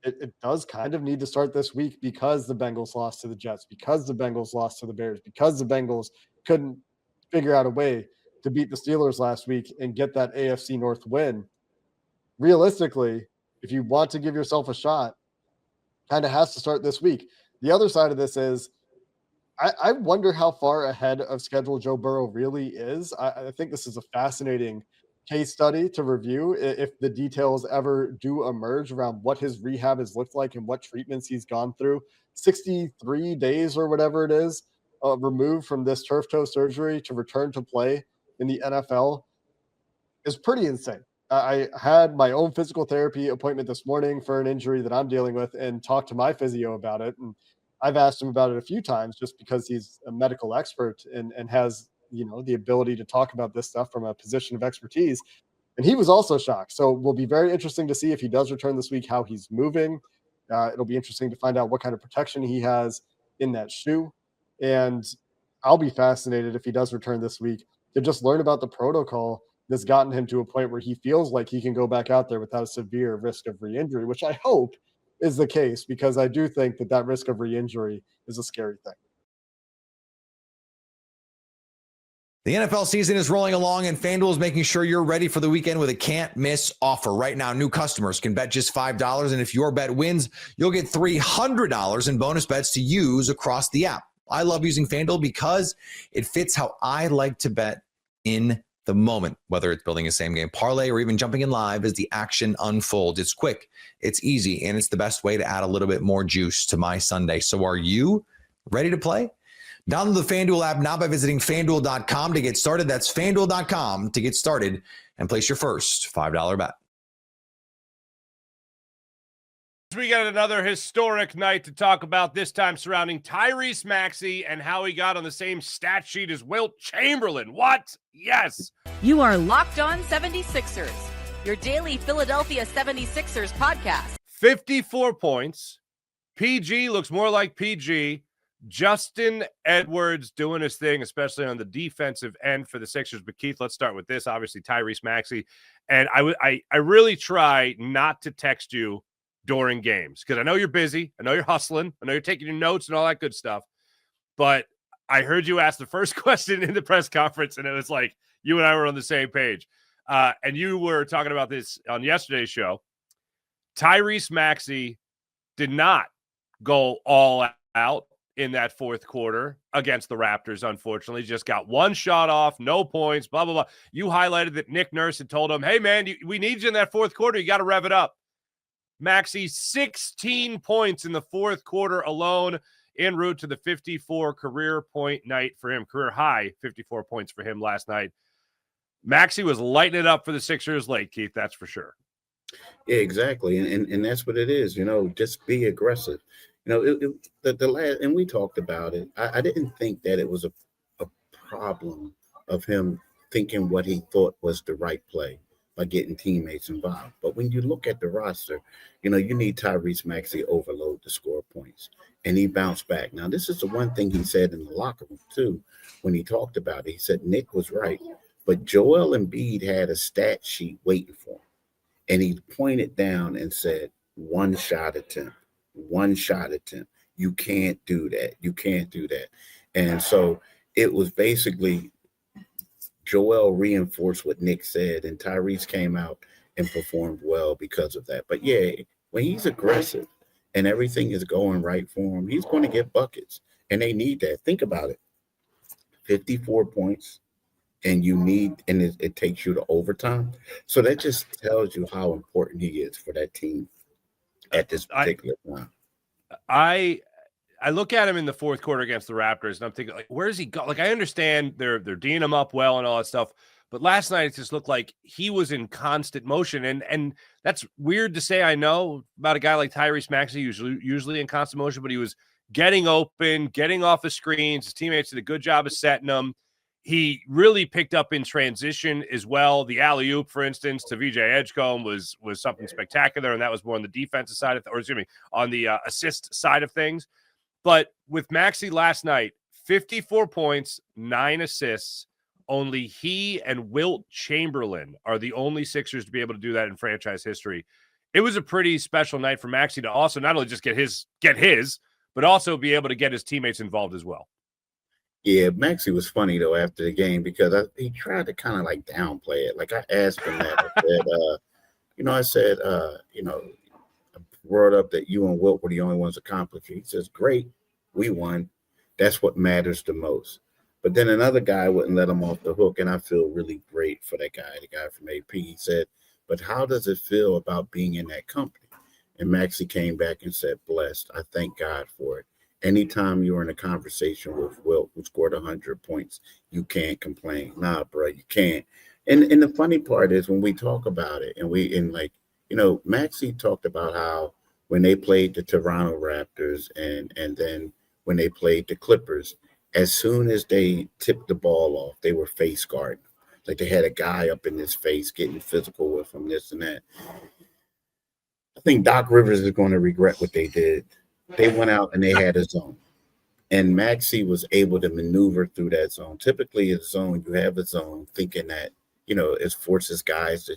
it does kind of need to start this week because the Bengals lost to the Jets, because the Bengals lost to the Bears, because the Bengals couldn't figure out a way to beat the Steelers last week and get that AFC North win. Realistically, if you want to give yourself a shot, kind of has to start this week. The other side of this is I wonder how far ahead of schedule Joe Burrow really is. I think this is a fascinating case study to review if the details ever do emerge around what his rehab has looked like and what treatments he's gone through. 63 days or whatever it is removed from this turf toe surgery to return to play in the NFL is pretty insane. I had my own physical therapy appointment this morning for an injury that I'm dealing with and talked to my physio about it. And I've asked him about it a few times just because he's a medical expert and has, the ability to talk about this stuff from a position of expertise. And he was also shocked. So it will be very interesting to see if he does return this week, how he's moving. It'll be interesting to find out what kind of protection he has in that shoe. And I'll be fascinated if he does return this week to just learn about the protocol that's gotten him to a point where he feels like he can go back out there without a severe risk of re-injury, which I hope is the case, because I do think that risk of re-injury is a scary thing. The NFL season is rolling along, and FanDuel is making sure you're ready for the weekend with a can't-miss offer. Right now, new customers can bet just $5, and if your bet wins, you'll get $300 in bonus bets to use across the app. I love using FanDuel because it fits how I like to bet in the moment, whether it's building a same-game parlay or even jumping in live as the action unfolds. It's quick, it's easy, and it's the best way to add a little bit more juice to my Sunday. So are you ready to play? Download the FanDuel app now by visiting FanDuel.com to get started. That's FanDuel.com to get started and place your first $5 bet. We got another historic night to talk about, this time surrounding Tyrese Maxey and how he got on the same stat sheet as Wilt Chamberlain. What? Yes. You are Locked On 76ers, your daily Philadelphia 76ers podcast. 54 points. PG looks more like PG. Justin Edwards doing his thing, especially on the defensive end for the Sixers. But Keith, let's start with this. Obviously, Tyrese Maxey. And I really try not to text you during games because I know you're busy. I know you're hustling. I know you're taking your notes and all that good stuff. But I heard you ask the first question in the press conference, and it was like you and I were on the same page. And you were talking about this on yesterday's show. Tyrese Maxey did not go all out in that fourth quarter against the Raptors, unfortunately. Just got one shot off, no points, blah, blah, blah. You highlighted that Nick Nurse had told him, hey, man, we need you in that fourth quarter. You got to rev it up. Maxey, 16 points in the fourth quarter alone, en route to the 54 career point night for him. Career high 54 points for him last night. Maxey was lighting it up for the Sixers late, Keith, that's for sure. Yeah, exactly. And that's what it is, just be aggressive. The last, and we talked about it. I didn't think that it was a problem of him thinking what he thought was the right play by getting teammates involved. But when you look at the roster, you need Tyrese Maxey overload to score points, and he bounced back. Now, this is the one thing he said in the locker room, too, when he talked about it. He said Nick was right, but Joel Embiid had a stat sheet waiting for him, and he pointed down and said, one shot attempt. You can't do that. And so it was basically Joel reinforced what Nick said, and Tyrese came out and performed well because of that. But yeah, when he's aggressive and everything is going right for him, he's going to get buckets, and they need that. Think about it. 54 points, and it takes you to overtime. So that just tells you how important he is for that team at this particular time. I look at him in the fourth quarter against the Raptors, and I'm thinking, like, where does he go? Like, I understand they're D'ing him up well and all that stuff, But last night, it just looked like he was in constant motion. And that's weird to say, I know, about a guy like Tyrese Maxey, usually in constant motion, but he was getting open, getting off the screens. His teammates did a good job of setting them. He really picked up in transition as well. The alley-oop, for instance, to VJ Edgecombe was something spectacular, and that was more on the defensive side on the assist side of things. But with Maxey last night, 54 points, 9 assists. Only he and Wilt Chamberlain are the only Sixers to be able to do that in franchise history. It was a pretty special night for Maxey to also not only just get his, but also be able to get his teammates involved as well. Yeah, Maxey was funny though after the game because he tried to kind of like downplay it. Like I asked him that. I said, I brought up that you and Wilt were the only ones accomplished. He says, "Great, we won. That's what matters the most." But then another guy wouldn't let him off the hook, and I feel really great for that guy, the guy from AP. He said, "But how does it feel about being in that company?" And Maxey came back and said, "Blessed. I thank God for it. Anytime you're in a conversation with Wilt, who scored 100 points, you can't complain. Nah, bro, you can't." And the funny part is when we talk about it, Maxey talked about how when they played the Toronto Raptors and then when they played the Clippers, as soon as they tipped the ball off, they were face guarding. Like they had a guy up in his face getting physical with him, this and that. I think Doc Rivers is going to regret what they did. They went out and they had a zone. And Maxey was able to maneuver through that zone. Typically, a zone, you have a zone thinking that, it forces guys to,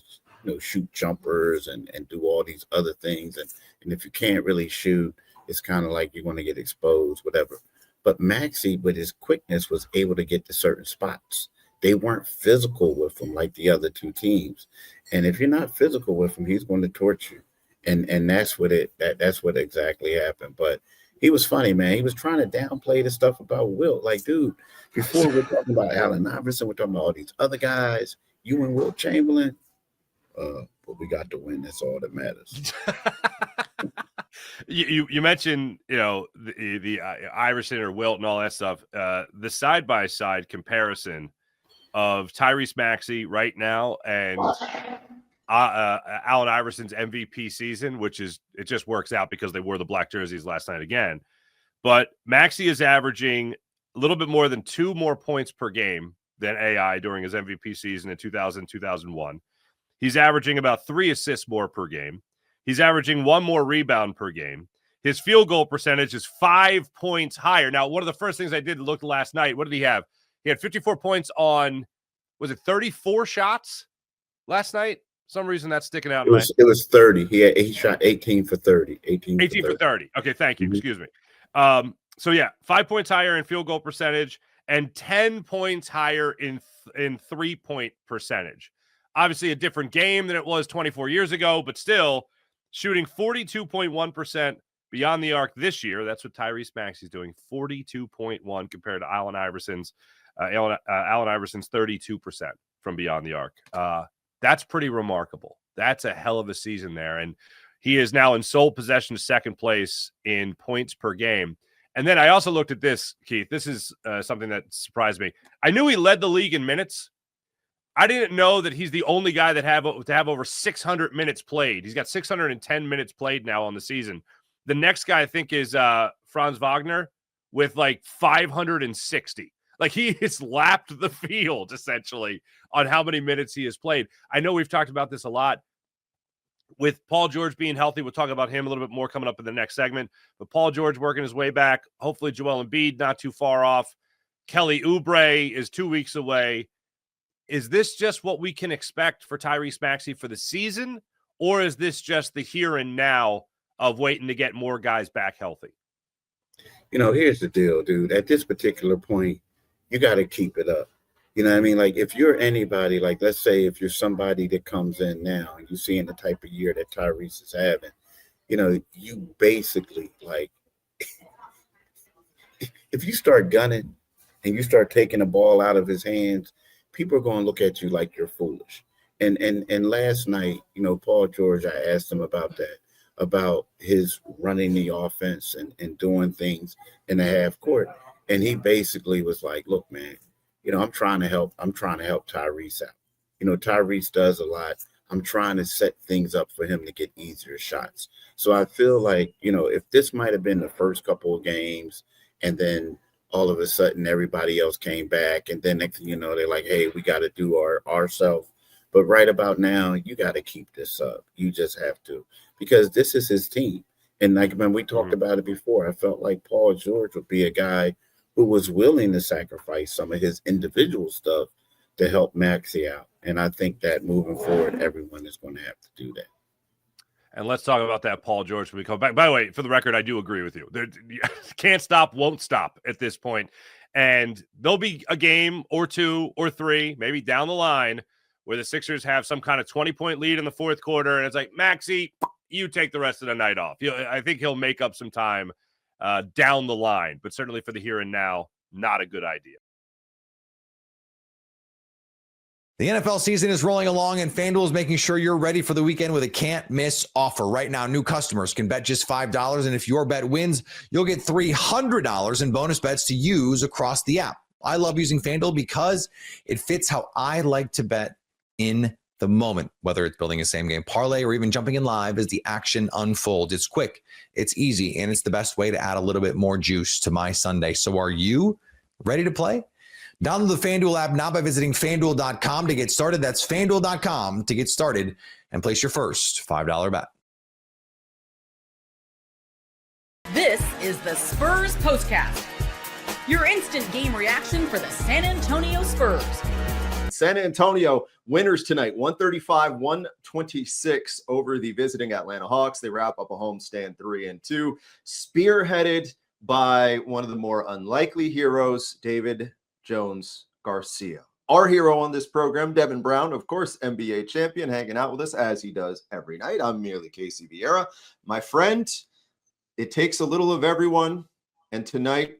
shoot jumpers and do all these other things. And if you can't really shoot, it's kind of like you're going to get exposed, whatever. But Maxey, with his quickness, was able to get to certain spots. They weren't physical with him like the other two teams. And if you're not physical with him, he's going to torch you. And that's what exactly happened. But he was funny, man. He was trying to downplay the stuff about Wilt. Like, dude, before we're talking about Allen Iverson, we're talking about all these other guys. You and Wilt Chamberlain, but we got to win. That's all that matters. You mentioned, the Iverson or Wilt and all that stuff. The side-by-side comparison of Tyrese Maxey right now and Allen Iverson's MVP season, it just works out because they wore the black jerseys last night again. But Maxey is averaging a little bit more than 2 more points per game than AI during his MVP season in 2000-2001. He's averaging about 3 assists more per game. He's averaging 1 more rebound per game. His field goal percentage is 5 points higher. Now, one of the first things I did look last night, what did he have? He had 54 points on, was it 34 shots last night? For some reason that's sticking out. It was 30. He shot 18 for 30. 18 for 30. Okay, thank you. Mm-hmm. Excuse me. So yeah, 5 points higher in field goal percentage and 10 points higher in 3-point percentage. Obviously a different game than it was 24 years ago, but still shooting 42.1% beyond the arc this year. That's what Tyrese Maxey's doing, 42.1 compared to Allen Iverson's 32% from beyond the arc. That's pretty remarkable. That's a hell of a season there. And he is now in sole possession of second place in points per game. And then I also looked at this, Keith. This is something that surprised me. I knew he led the league in minutes. I didn't know that he's the only guy to have over 600 minutes played. He's got 610 minutes played now on the season. The next guy, I think, is Franz Wagner with like 560. Like he has lapped the field, essentially, on how many minutes he has played. I know we've talked about this a lot. With Paul George being healthy, we'll talk about him a little bit more coming up in the next segment. But Paul George working his way back. Hopefully Joel Embiid not too far off. Kelly Oubre is 2 weeks away. Is this just what we can expect for Tyrese Maxey for the season? Or is this just the here and now of waiting to get more guys back healthy? Here's the deal, dude. At this particular point, you got to keep it up. You know what I mean? Like if you're anybody, like let's say if you're somebody that comes in now and you're seeing the type of year that Tyrese is having, you basically like if you start gunning and you start taking the ball out of his hands, people are going to look at you like you're foolish. And last night, Paul George, I asked him about that, about his running the offense and doing things in the half court. And he basically was like, look, man, I'm trying to help Tyrese out. Tyrese does a lot. I'm trying to set things up for him to get easier shots. So I feel like, if this might have been the first couple of games and then all of a sudden everybody else came back and then next thing you know, they're like, hey, we got to do ourselves. But right about now, you got to keep this up. You just have to, because this is his team. And like when we talked about it before, I felt like Paul George would be a guy who was willing to sacrifice some of his individual stuff to help Maxey out. And I think that moving forward, everyone is going to have to do that. And let's talk about that Paul George when we come back. By the way, for the record, I do agree with you. Can't stop, won't stop at this point. And there'll be a game or two or three, maybe down the line, where the Sixers have some kind of 20-point lead in the fourth quarter. And it's like, Maxey, you take the rest of the night off. I think he'll make up some time down the line. But certainly for the here and now, not a good idea. The NFL season is rolling along, and FanDuel is making sure you're ready for the weekend with a can't-miss offer. Right now, new customers can bet just $5, and if your bet wins, you'll get $300 in bonus bets to use across the app. I love using FanDuel because it fits how I like to bet in the moment, whether it's building a same-game parlay or even jumping in live as the action unfolds. It's quick, it's easy, and it's the best way to add a little bit more juice to my Sunday. So are you ready to play? Download the FanDuel app now by visiting FanDuel.com to get started. That's FanDuel.com to get started and place your first $5 bet. This is the Spurs Postcast, your instant game reaction for the San Antonio Spurs. San Antonio winners tonight, 135-126 over the visiting Atlanta Hawks. They wrap up a homestand 3-2, spearheaded by one of the more unlikely heroes, David Jones Garcia. Our hero on this program, Devin Brown, of course, NBA champion, hanging out with us as he does every night. I'm merely Casey Vieira. My friend, it takes a little of everyone, and tonight,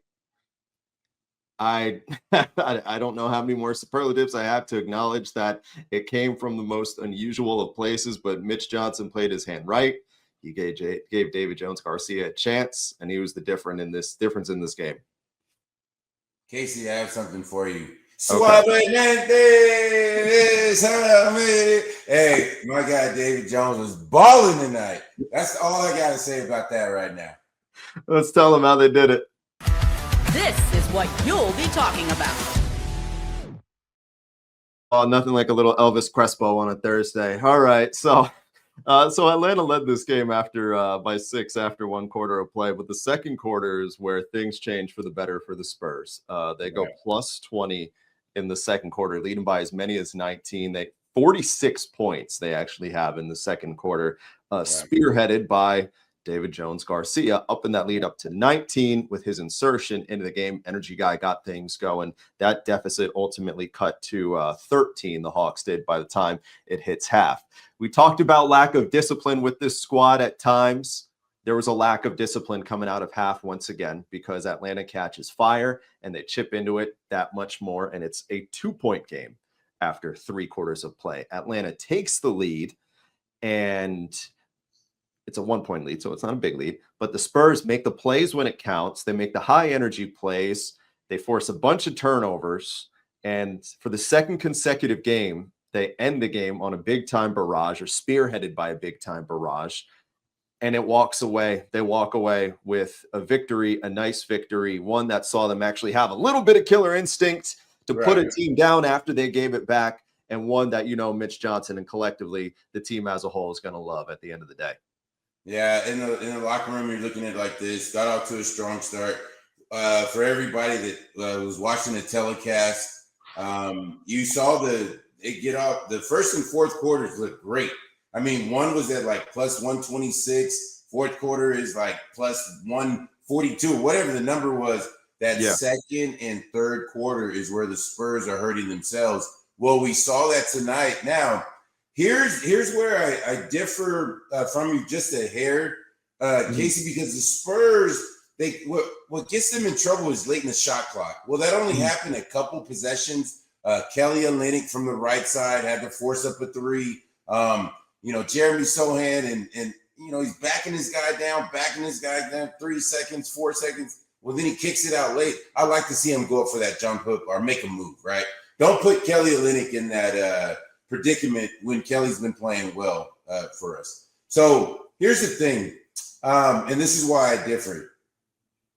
I don't know how many more superlatives I have to acknowledge that it came from the most unusual of places, but Mitch Johnson played his hand right. He gave David Jones Garcia a chance, and he was the difference in this game. Casey, I have something for you. Okay. Hey, my guy David Jones was balling tonight. That's all I got to say about that right now. Let's tell them how they did it. This is what you'll be talking about. Oh, nothing like a little Elvis Crespo on a Thursday. All right, so Atlanta led this game by 6 after one quarter of play, but the second quarter is where things change for the better for the Spurs. They go plus 20 in the second quarter, leading by as many as 19. 46 points they actually have in the second quarter, spearheaded by David Jones Garcia, up in that lead up to 19 with his insertion into the game. Energy guy got things going. That deficit ultimately cut to 13, the Hawks did, by the time it hits half. We talked about lack of discipline with this squad at times. There was a lack of discipline coming out of half once again because Atlanta catches fire and they chip into it that much more, and it's a 2-point game after 3 quarters of play. Atlanta takes the lead, and it's a 1-point lead, so it's not a big lead, but the Spurs make the plays when it counts. They make the high-energy plays. They force a bunch of turnovers, and for the second consecutive game, they end the game on a big-time barrage, or spearheaded by a big-time barrage, and it walks away. They walk away with a victory, a nice victory, one that saw them actually have a little bit of killer instinct to put a team down after they gave it back, and one that, Mitch Johnson and collectively the team as a whole is going to love at the end of the day. Yeah, in the locker room, you're looking at it like this. Got off to a strong start. For everybody that was watching the telecast, you saw it get off. The first and fourth quarters looked great. I mean, one was at like plus 126. Fourth quarter is like plus 142, whatever the number was. That second and third quarter is where the Spurs are hurting themselves. Well, we saw that tonight. Now, here's where I differ from you just a hair, Casey, because the Spurs, what gets them in trouble is late in the shot clock. Well, that only happened a couple possessions. Kelly Olynyk from the right side had to force up a 3. Jeremy Sohan and he's backing his guy down, 3 seconds, 4 seconds. Well, then he kicks it out late. I like to see him go up for that jump hook or make a move, right? Don't put Kelly Olynyk in that predicament when Kelly's been playing well for us. So here's the thing, and this is why I differ.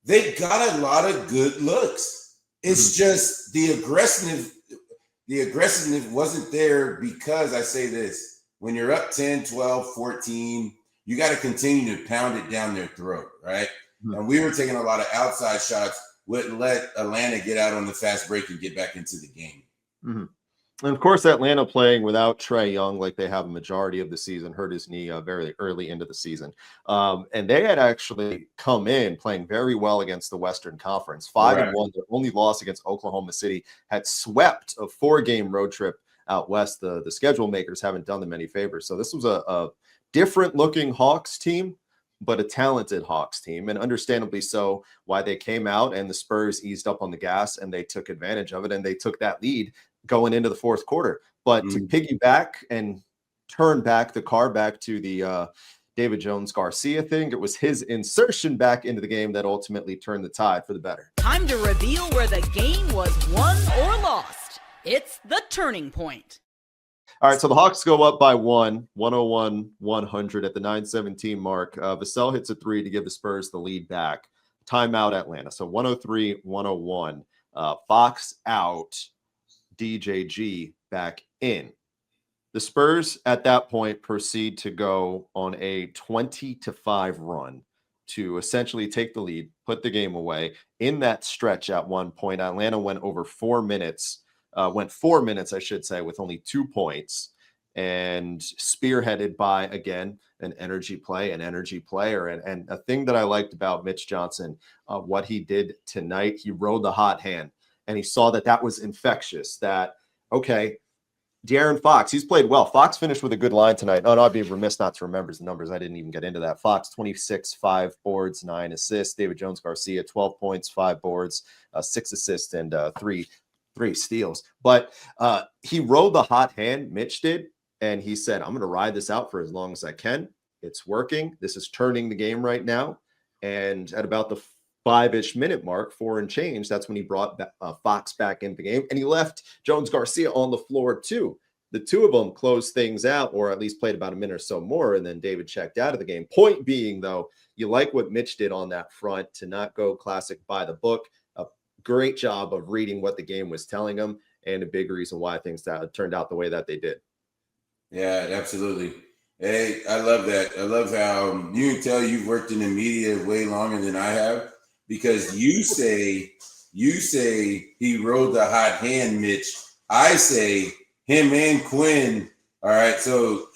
They got a lot of good looks. It's just the aggressiveness wasn't there because I say this. When you're up 10, 12, 14, you got to continue to pound it down their throat, right? And we were taking a lot of outside shots, wouldn't let Atlanta get out on the fast break and get back into the game. And of course, Atlanta playing without Trae Young, like they have a majority of the season, hurt his knee very early into the season. And they had actually come in playing very well against the Western Conference. 5-1, their only loss against Oklahoma City, had swept a 4-game road trip out west. The schedule makers haven't done them any favors. So this was a different looking Hawks team, but a talented Hawks team, and understandably so why they came out and the Spurs eased up on the gas and they took advantage of it and they took that lead going into the fourth quarter. But to piggyback and turn back the car back to the David Jones-Garcia thing, it was his insertion back into the game that ultimately turned the tide for the better. Time to reveal where the game was won or lost. It's the turning point. All right, so the Hawks go up by 101-100 at the 9:17 mark. Vassell hits a 3 to give the Spurs the lead back. Timeout Atlanta. So 103-101. Fox out. DJG back in. The Spurs at that point proceed to go on a 20-5 run to essentially take the lead, put the game away. In that stretch at one point, Atlanta went 4 minutes, I should say, with only 2 points, and spearheaded by, again, an energy player. And a thing that I liked about Mitch Johnson, what he did tonight, he rode the hot hand. And he saw that was infectious, that, okay, De'Aaron Fox, he's played well. Fox finished with a good line tonight. Oh, no, I'd be remiss not to remember his numbers. I didn't even get into that. Fox, 26, 5 boards, 9 assists. David Jones-Garcia, 12 points, 5 boards, 6 assists, and 3 steals. But he rode the hot hand, Mitch did, and he said, I'm going to ride this out for as long as I can. It's working. This is turning the game right now. And at about the 5-ish minute mark, 4 and change, that's when he brought Fox back into the game, and he left Jones-Garcia on the floor too. The two of them closed things out, or at least played about a minute or so more, and then David checked out of the game. Point being, though, you like what Mitch did on that front to not go classic by the book. A great job of reading what the game was telling him, and a big reason why things turned out the way that they did. Yeah, absolutely. Hey, I love that. I love how you can tell you've worked in the media way longer than I have. Because you say he rode the hot hand, Mitch. I say him and Quinn. All right, so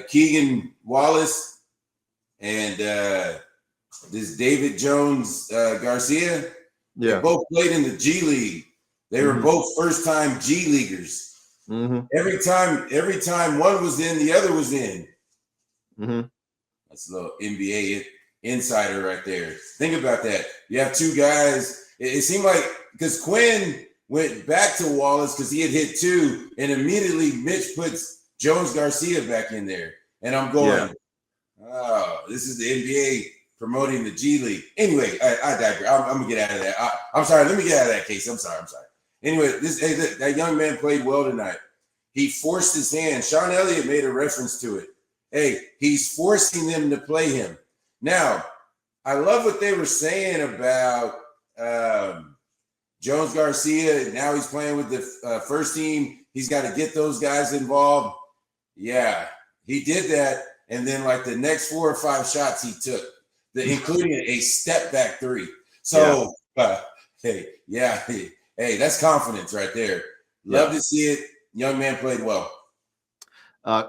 Keegan Wallace and this David Jones Garcia. They both played in the G League. They were both first-time G Leaguers. Every time one was in, the other was in. That's a little NBA insider right there. Think about that. You have two guys. It seemed like because Quinn went back to Wallace because he had hit 2, and immediately Mitch puts Jones Garcia back in there. And I'm going, oh, this is the NBA promoting the G League. Anyway, I digress. I'm gonna get out of that. I'm sorry. Let me get out of that case. I'm sorry. Anyway, that young man played well tonight. He forced his hand. Sean Elliott made a reference to it. Hey, he's forcing them to play him. Now, I love what they were saying about Jones Garcia. Now he's playing with the first team. He's got to get those guys involved. Yeah, he did that. And then like the next 4 or 5 shots he took, including a step back 3. So, hey, that's confidence right there. Love to see it. Young man played well.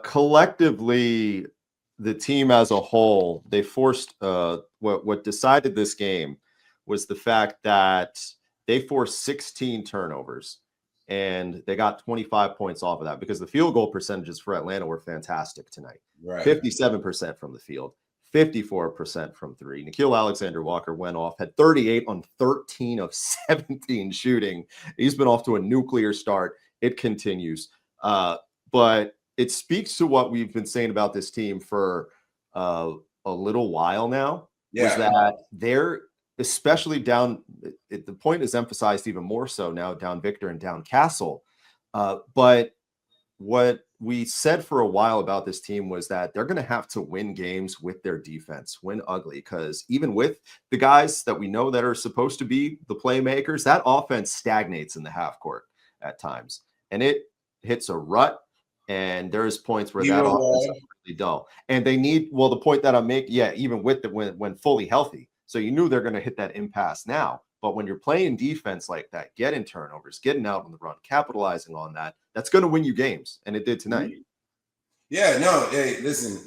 Collectively, the team as a whole, they forced what decided this game was the fact that they forced 16 turnovers and they got 25 points off of that because the field goal percentages for Atlanta were fantastic tonight. Right. 57% from the field, 54% from 3. Nickeil Alexander-Walker went off, had 38 on 13 of 17 shooting. He's been off to a nuclear start. It continues. But it speaks to what we've been saying about this team for a little while now. Was that they're especially down. The point is emphasized even more so now down Victor and down Castle. But what we said for a while about this team was that they're going to have to win games with their defense, win ugly, because even with the guys that we know that are supposed to be the playmakers, that offense stagnates in the half court at times, and it hits a rut. And there's points where that offense is really dull, and they need. Well, the point that I'm making, even with the when fully healthy, so you knew they're going to hit that impasse now. But when you're playing defense like that, getting turnovers, getting out on the run, capitalizing on that, that's going to win you games. And it did tonight. Yeah, no, hey, listen,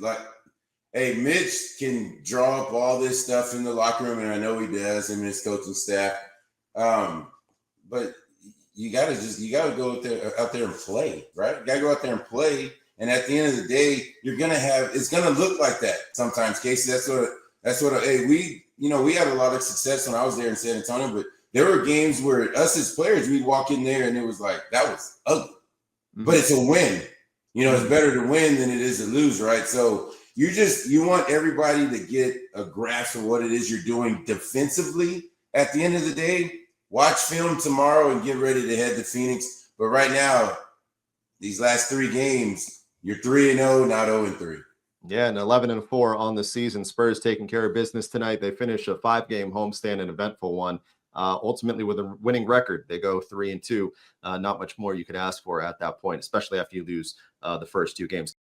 Mitch can draw up all this stuff in the locker room, and I know he does, him and his coaching staff. But you gotta go out there and play, right? You gotta go out there and play. And at the end of the day, it's gonna look like that sometimes, Casey. That's what we had a lot of success when I was there in San Antonio, but there were games where us as players, we'd walk in there and it was like, that was ugly. Mm-hmm. But it's a win. It's better to win than it is to lose, right? So you want everybody to get a grasp of what it is you're doing defensively. At the end of the day, watch film tomorrow and get ready to head to Phoenix. But right now, these last 3 games, you're 3-0, not 0-3. Yeah, and 11-4 on the season. Spurs taking care of business tonight. They finish a 5-game homestand, an eventful one. Ultimately, with a winning record, they go 3-2. Not much more you could ask for at that point, especially after you lose the first 2 games.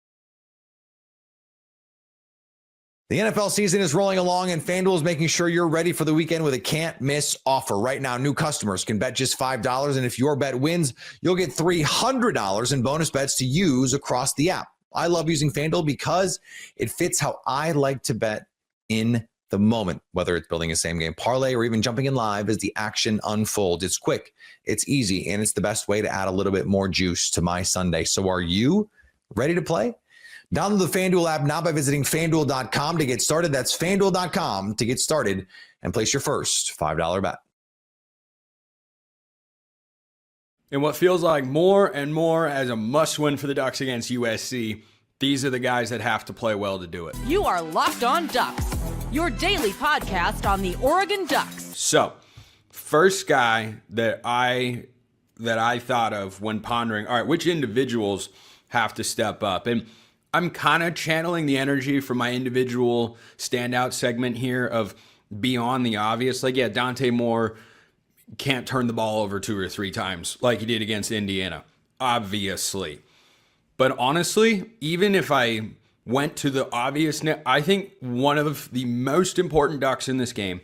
The NFL season is rolling along, and FanDuel is making sure you're ready for the weekend with a can't-miss offer. Right now, new customers can bet just $5, and if your bet wins, you'll get $300 in bonus bets to use across the app. I love using FanDuel because it fits how I like to bet in the moment, whether it's building a same-game parlay or even jumping in live as the action unfolds. It's quick, it's easy, and it's the best way to add a little bit more juice to my Sunday. So are you ready to play? Download the FanDuel app now by visiting FanDuel.com to get started. That's FanDuel.com to get started and place your first $5 bet. In what feels like more and more as a must-win for the Ducks against USC, these are the guys that have to play well to do it. You are Locked On Ducks, your daily podcast on the Oregon Ducks. So, first guy that I thought of when pondering, all right, which individuals have to step up? And I'm kind of channeling the energy from my individual standout segment here of beyond the obvious. Dante Moore can't turn the ball over 2 or 3 times like he did against Indiana, obviously. But honestly, even if I went to the obvious, I think one of the most important Ducks in this game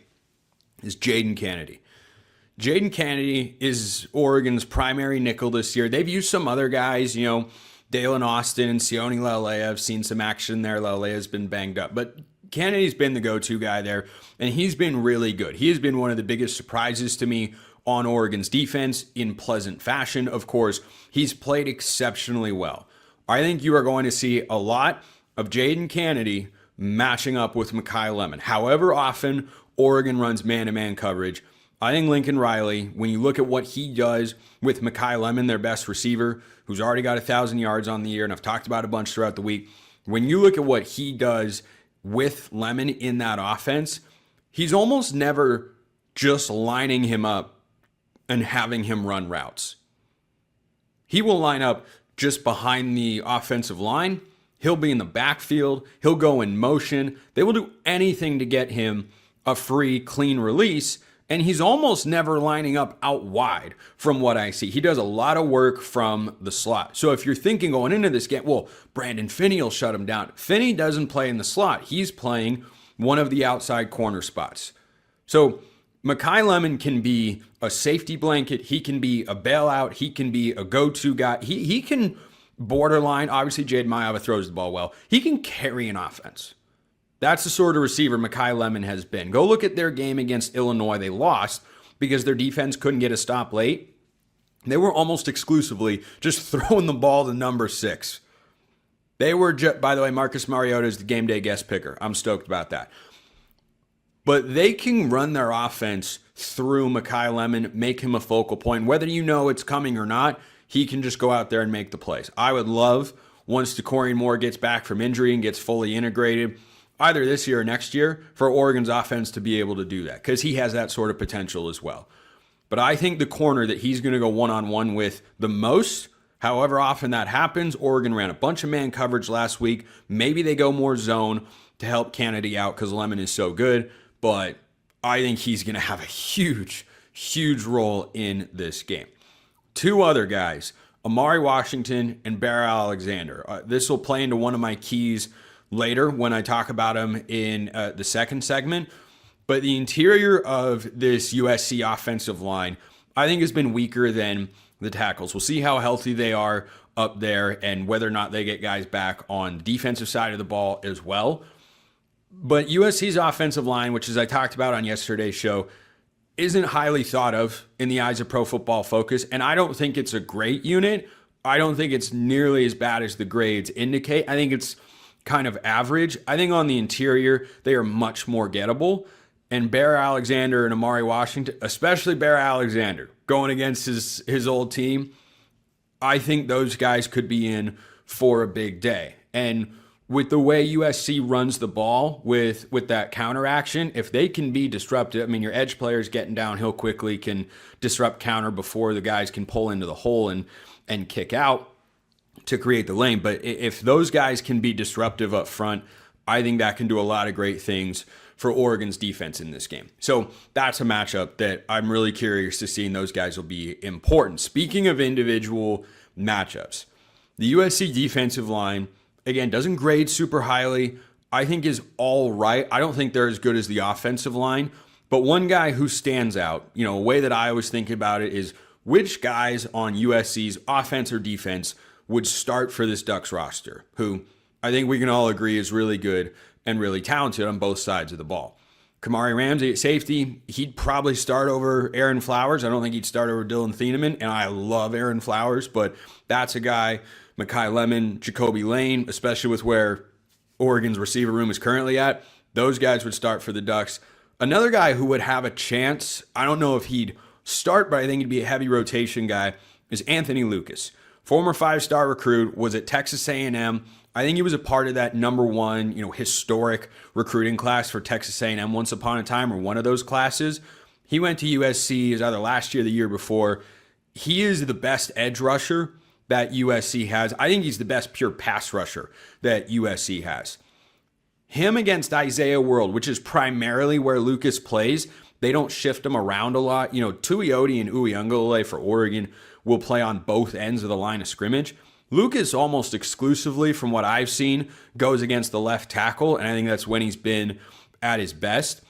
is Jaden Kennedy. Jaden Kennedy is Oregon's primary nickel this year. They've used some other guys, Dalen Austin and Sione Laulea. I've seen some action there. Laulea's been banged up, but Kennedy's been the go-to guy there, and he's been really good. He has been one of the biggest surprises to me on Oregon's defense in pleasant fashion. Of course, he's played exceptionally well. I think you are going to see a lot of Jaden Kennedy matching up with Makai Lemon. However often Oregon runs man-to-man coverage, I think Lincoln Riley, when you look at what he does with Makai Lemon, their best receiver, who's already got 1,000 yards on the year, and I've talked about a bunch throughout the week, when you look at what he does with Lemon in that offense, he's almost never just lining him up and having him run routes. He will line up just behind the offensive line. He'll be in the backfield. He'll go in motion. They will do anything to get him a free, clean release. And he's almost never lining up out wide from what I see. He does a lot of work from the slot. So if you're thinking going into this game, well, Brandon Finney will shut him down. Finney doesn't play in the slot. He's playing one of the outside corner spots. So Makai Lemon can be a safety blanket. He can be a bailout. He can be a go-to guy. He can borderline. Obviously, Jade Mayava throws the ball well. He can carry an offense. That's the sort of receiver Makai Lemon has been. Go look at their game against Illinois. They lost because their defense couldn't get a stop late. They were almost exclusively just throwing the ball to number 6. They were, by the way, Marcus Mariota is the game day guest picker. I'm stoked about that. But they can run their offense through Makai Lemon, make him a focal point. Whether you know it's coming or not, he can just go out there and make the plays. I would love, once DeCorian Moore gets back from injury and gets fully integrated, either this year or next year, for Oregon's offense to be able to do that, because he has that sort of potential as well. But I think the corner that he's going to go one-on-one with the most However often that happens, Oregon ran a bunch of man coverage last week. Maybe they go more zone to help Kennedy out because Lemon is so good, but I think he's going to have a huge role in this game. Two other guys, Amari Washington and Bear Alexander. This will play into one of my keys later when I talk about him in the second segment. But the interior of this USC offensive line, I think, has been weaker than the tackles. We'll see how healthy they are up there and whether or not they get guys back on the defensive side of the ball as well. But USC's offensive line, which as I talked about on yesterday's show, isn't highly thought of in the eyes of Pro Football Focus. And I don't think it's a great unit. I don't think it's nearly as bad as the grades indicate. I think it's kind of average. I think on the interior, they are much more gettable. And Bear Alexander and Amari Washington, especially Bear Alexander, going against his old team, I think those guys could be in for a big day. And with the way USC runs the ball with that counter action, if they can be disruptive, I mean, your edge players getting downhill quickly can disrupt counter before the guys can pull into the hole and kick out to create the lane. But if those guys can be disruptive up front, I think that can do a lot of great things for Oregon's defense in this game. So that's a matchup that I'm really curious to see, and those guys will be important. Speaking of individual matchups, the USC defensive line, again, doesn't grade super highly. I think is all right. I don't think they're as good as the offensive line. But one guy who stands out, a way that I always think about it is which guys on USC's offense or defense would start for this Ducks roster, who I think we can all agree is really good and really talented on both sides of the ball. Kamari Ramsey at safety, he'd probably start over Aaron Flowers. I don't think he'd start over Dylan Thieneman, and I love Aaron Flowers, but that's a guy. Mekhi Lemon, Jacoby Lane, especially with where Oregon's receiver room is currently at, those guys would start for the Ducks. Another guy who would have a chance, I don't know if he'd start, but I think he'd be a heavy rotation guy, is Anthony Lucas. Former 5-star recruit, was at Texas A&M. I think he was a part of that number one, historic recruiting class for Texas A&M once upon a time, or one of those classes. He went to USC, either last year or the year before. He is the best edge rusher that USC has. I think he's the best pure pass rusher that USC has. Him against Isaiah World, which is primarily where Lucas plays, they don't shift him around a lot. Tuioti and Uyunglele for Oregon will play on both ends of the line of scrimmage. Lucas almost exclusively, from what I've seen, goes against the left tackle, and I think that's when he's been at his best.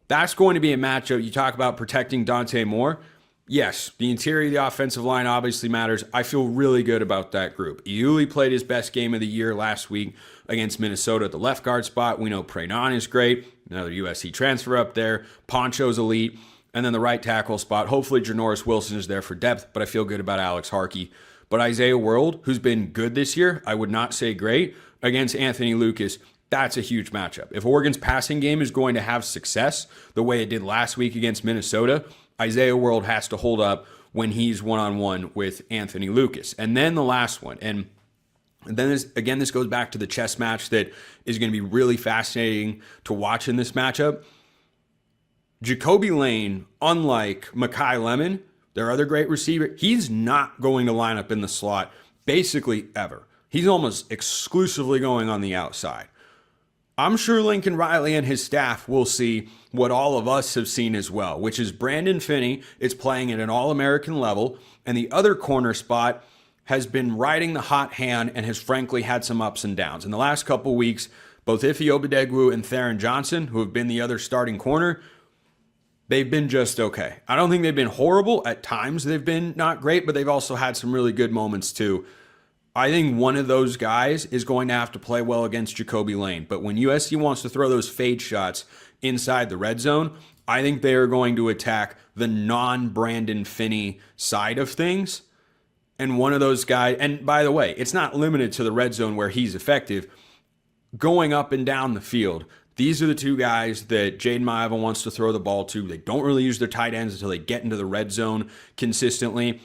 That's going to be a matchup. You talk about protecting Dante Moore. Yes, the interior of the offensive line obviously matters. I feel really good about that group. Iuli played his best game of the year last week against Minnesota at the left guard spot. We know Prenon is great. Another USC transfer up there. Poncho's elite. And then the right tackle spot. Hopefully Janoris Wilson is there for depth, but I feel good about Alex Harkey. But Isaiah World, who's been good this year, I would not say great, against Anthony Lucas, that's a huge matchup. If Oregon's passing game is going to have success the way it did last week against Minnesota, Isaiah World has to hold up when he's one-on-one with Anthony Lucas. And then the last one, and then this goes back to the chess match that is going to be really fascinating to watch in this matchup. Jacoby Lane, unlike Mekhi Lemon, their other great receiver, he's not going to line up in the slot basically ever. He's almost exclusively going on the outside. I'm sure Lincoln Riley and his staff will see what all of us have seen as well, which is Brandon Finney is playing at an All-American level, and the other corner spot has been riding the hot hand and has frankly had some ups and downs. In the last couple weeks, both Ife Obadegwu and Theron Johnson, who have been the other starting corner, they've been just okay. I don't think they've been horrible. At times they've been not great, but they've also had some really good moments too. I think one of those guys is going to have to play well against Jacoby Lane. But when USC wants to throw those fade shots inside the red zone, I think they are going to attack the non-Brandon Finney side of things. And one of those guys, and by the way, it's not limited to the red zone where he's effective. Going up and down the field, these are the two guys that Jaden Maiava wants to throw the ball to. They don't really use their tight ends until they get into the red zone consistently.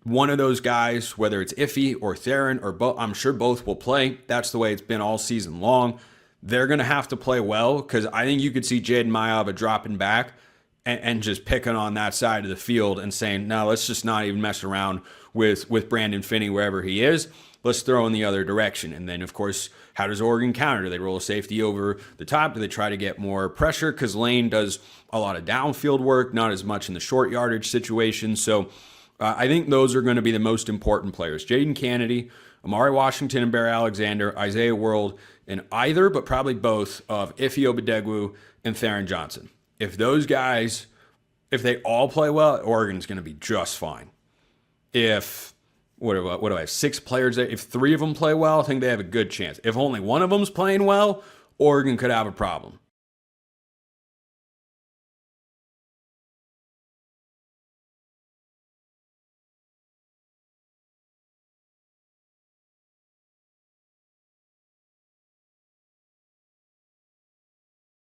One of those guys, whether it's Iffy or Theron or both, I'm sure both will play. That's the way it's been all season long. They're going to have to play well because I think you could see Jaden Maiava dropping back and just picking on that side of the field and saying, no, let's just not even mess around with Brandon Finney wherever he is. Let's throw in the other direction. And then, of course, how does Oregon counter? Do they roll a safety over the top? Do they try to get more pressure? Because Lane does a lot of downfield work, not as much in the short yardage situation. So I think those are going to be the most important players. Jaden Kennedy, Amari Washington and Bear Alexander, Isaiah World, and either, but probably both, of Ife Obadegwu and Theron Johnson. If those guys, if they all play well, Oregon's going to be just fine. If, what do I have, 6 players there? If 3 of them play well, I think they have a good chance. If only one of them's playing well, Oregon could have a problem.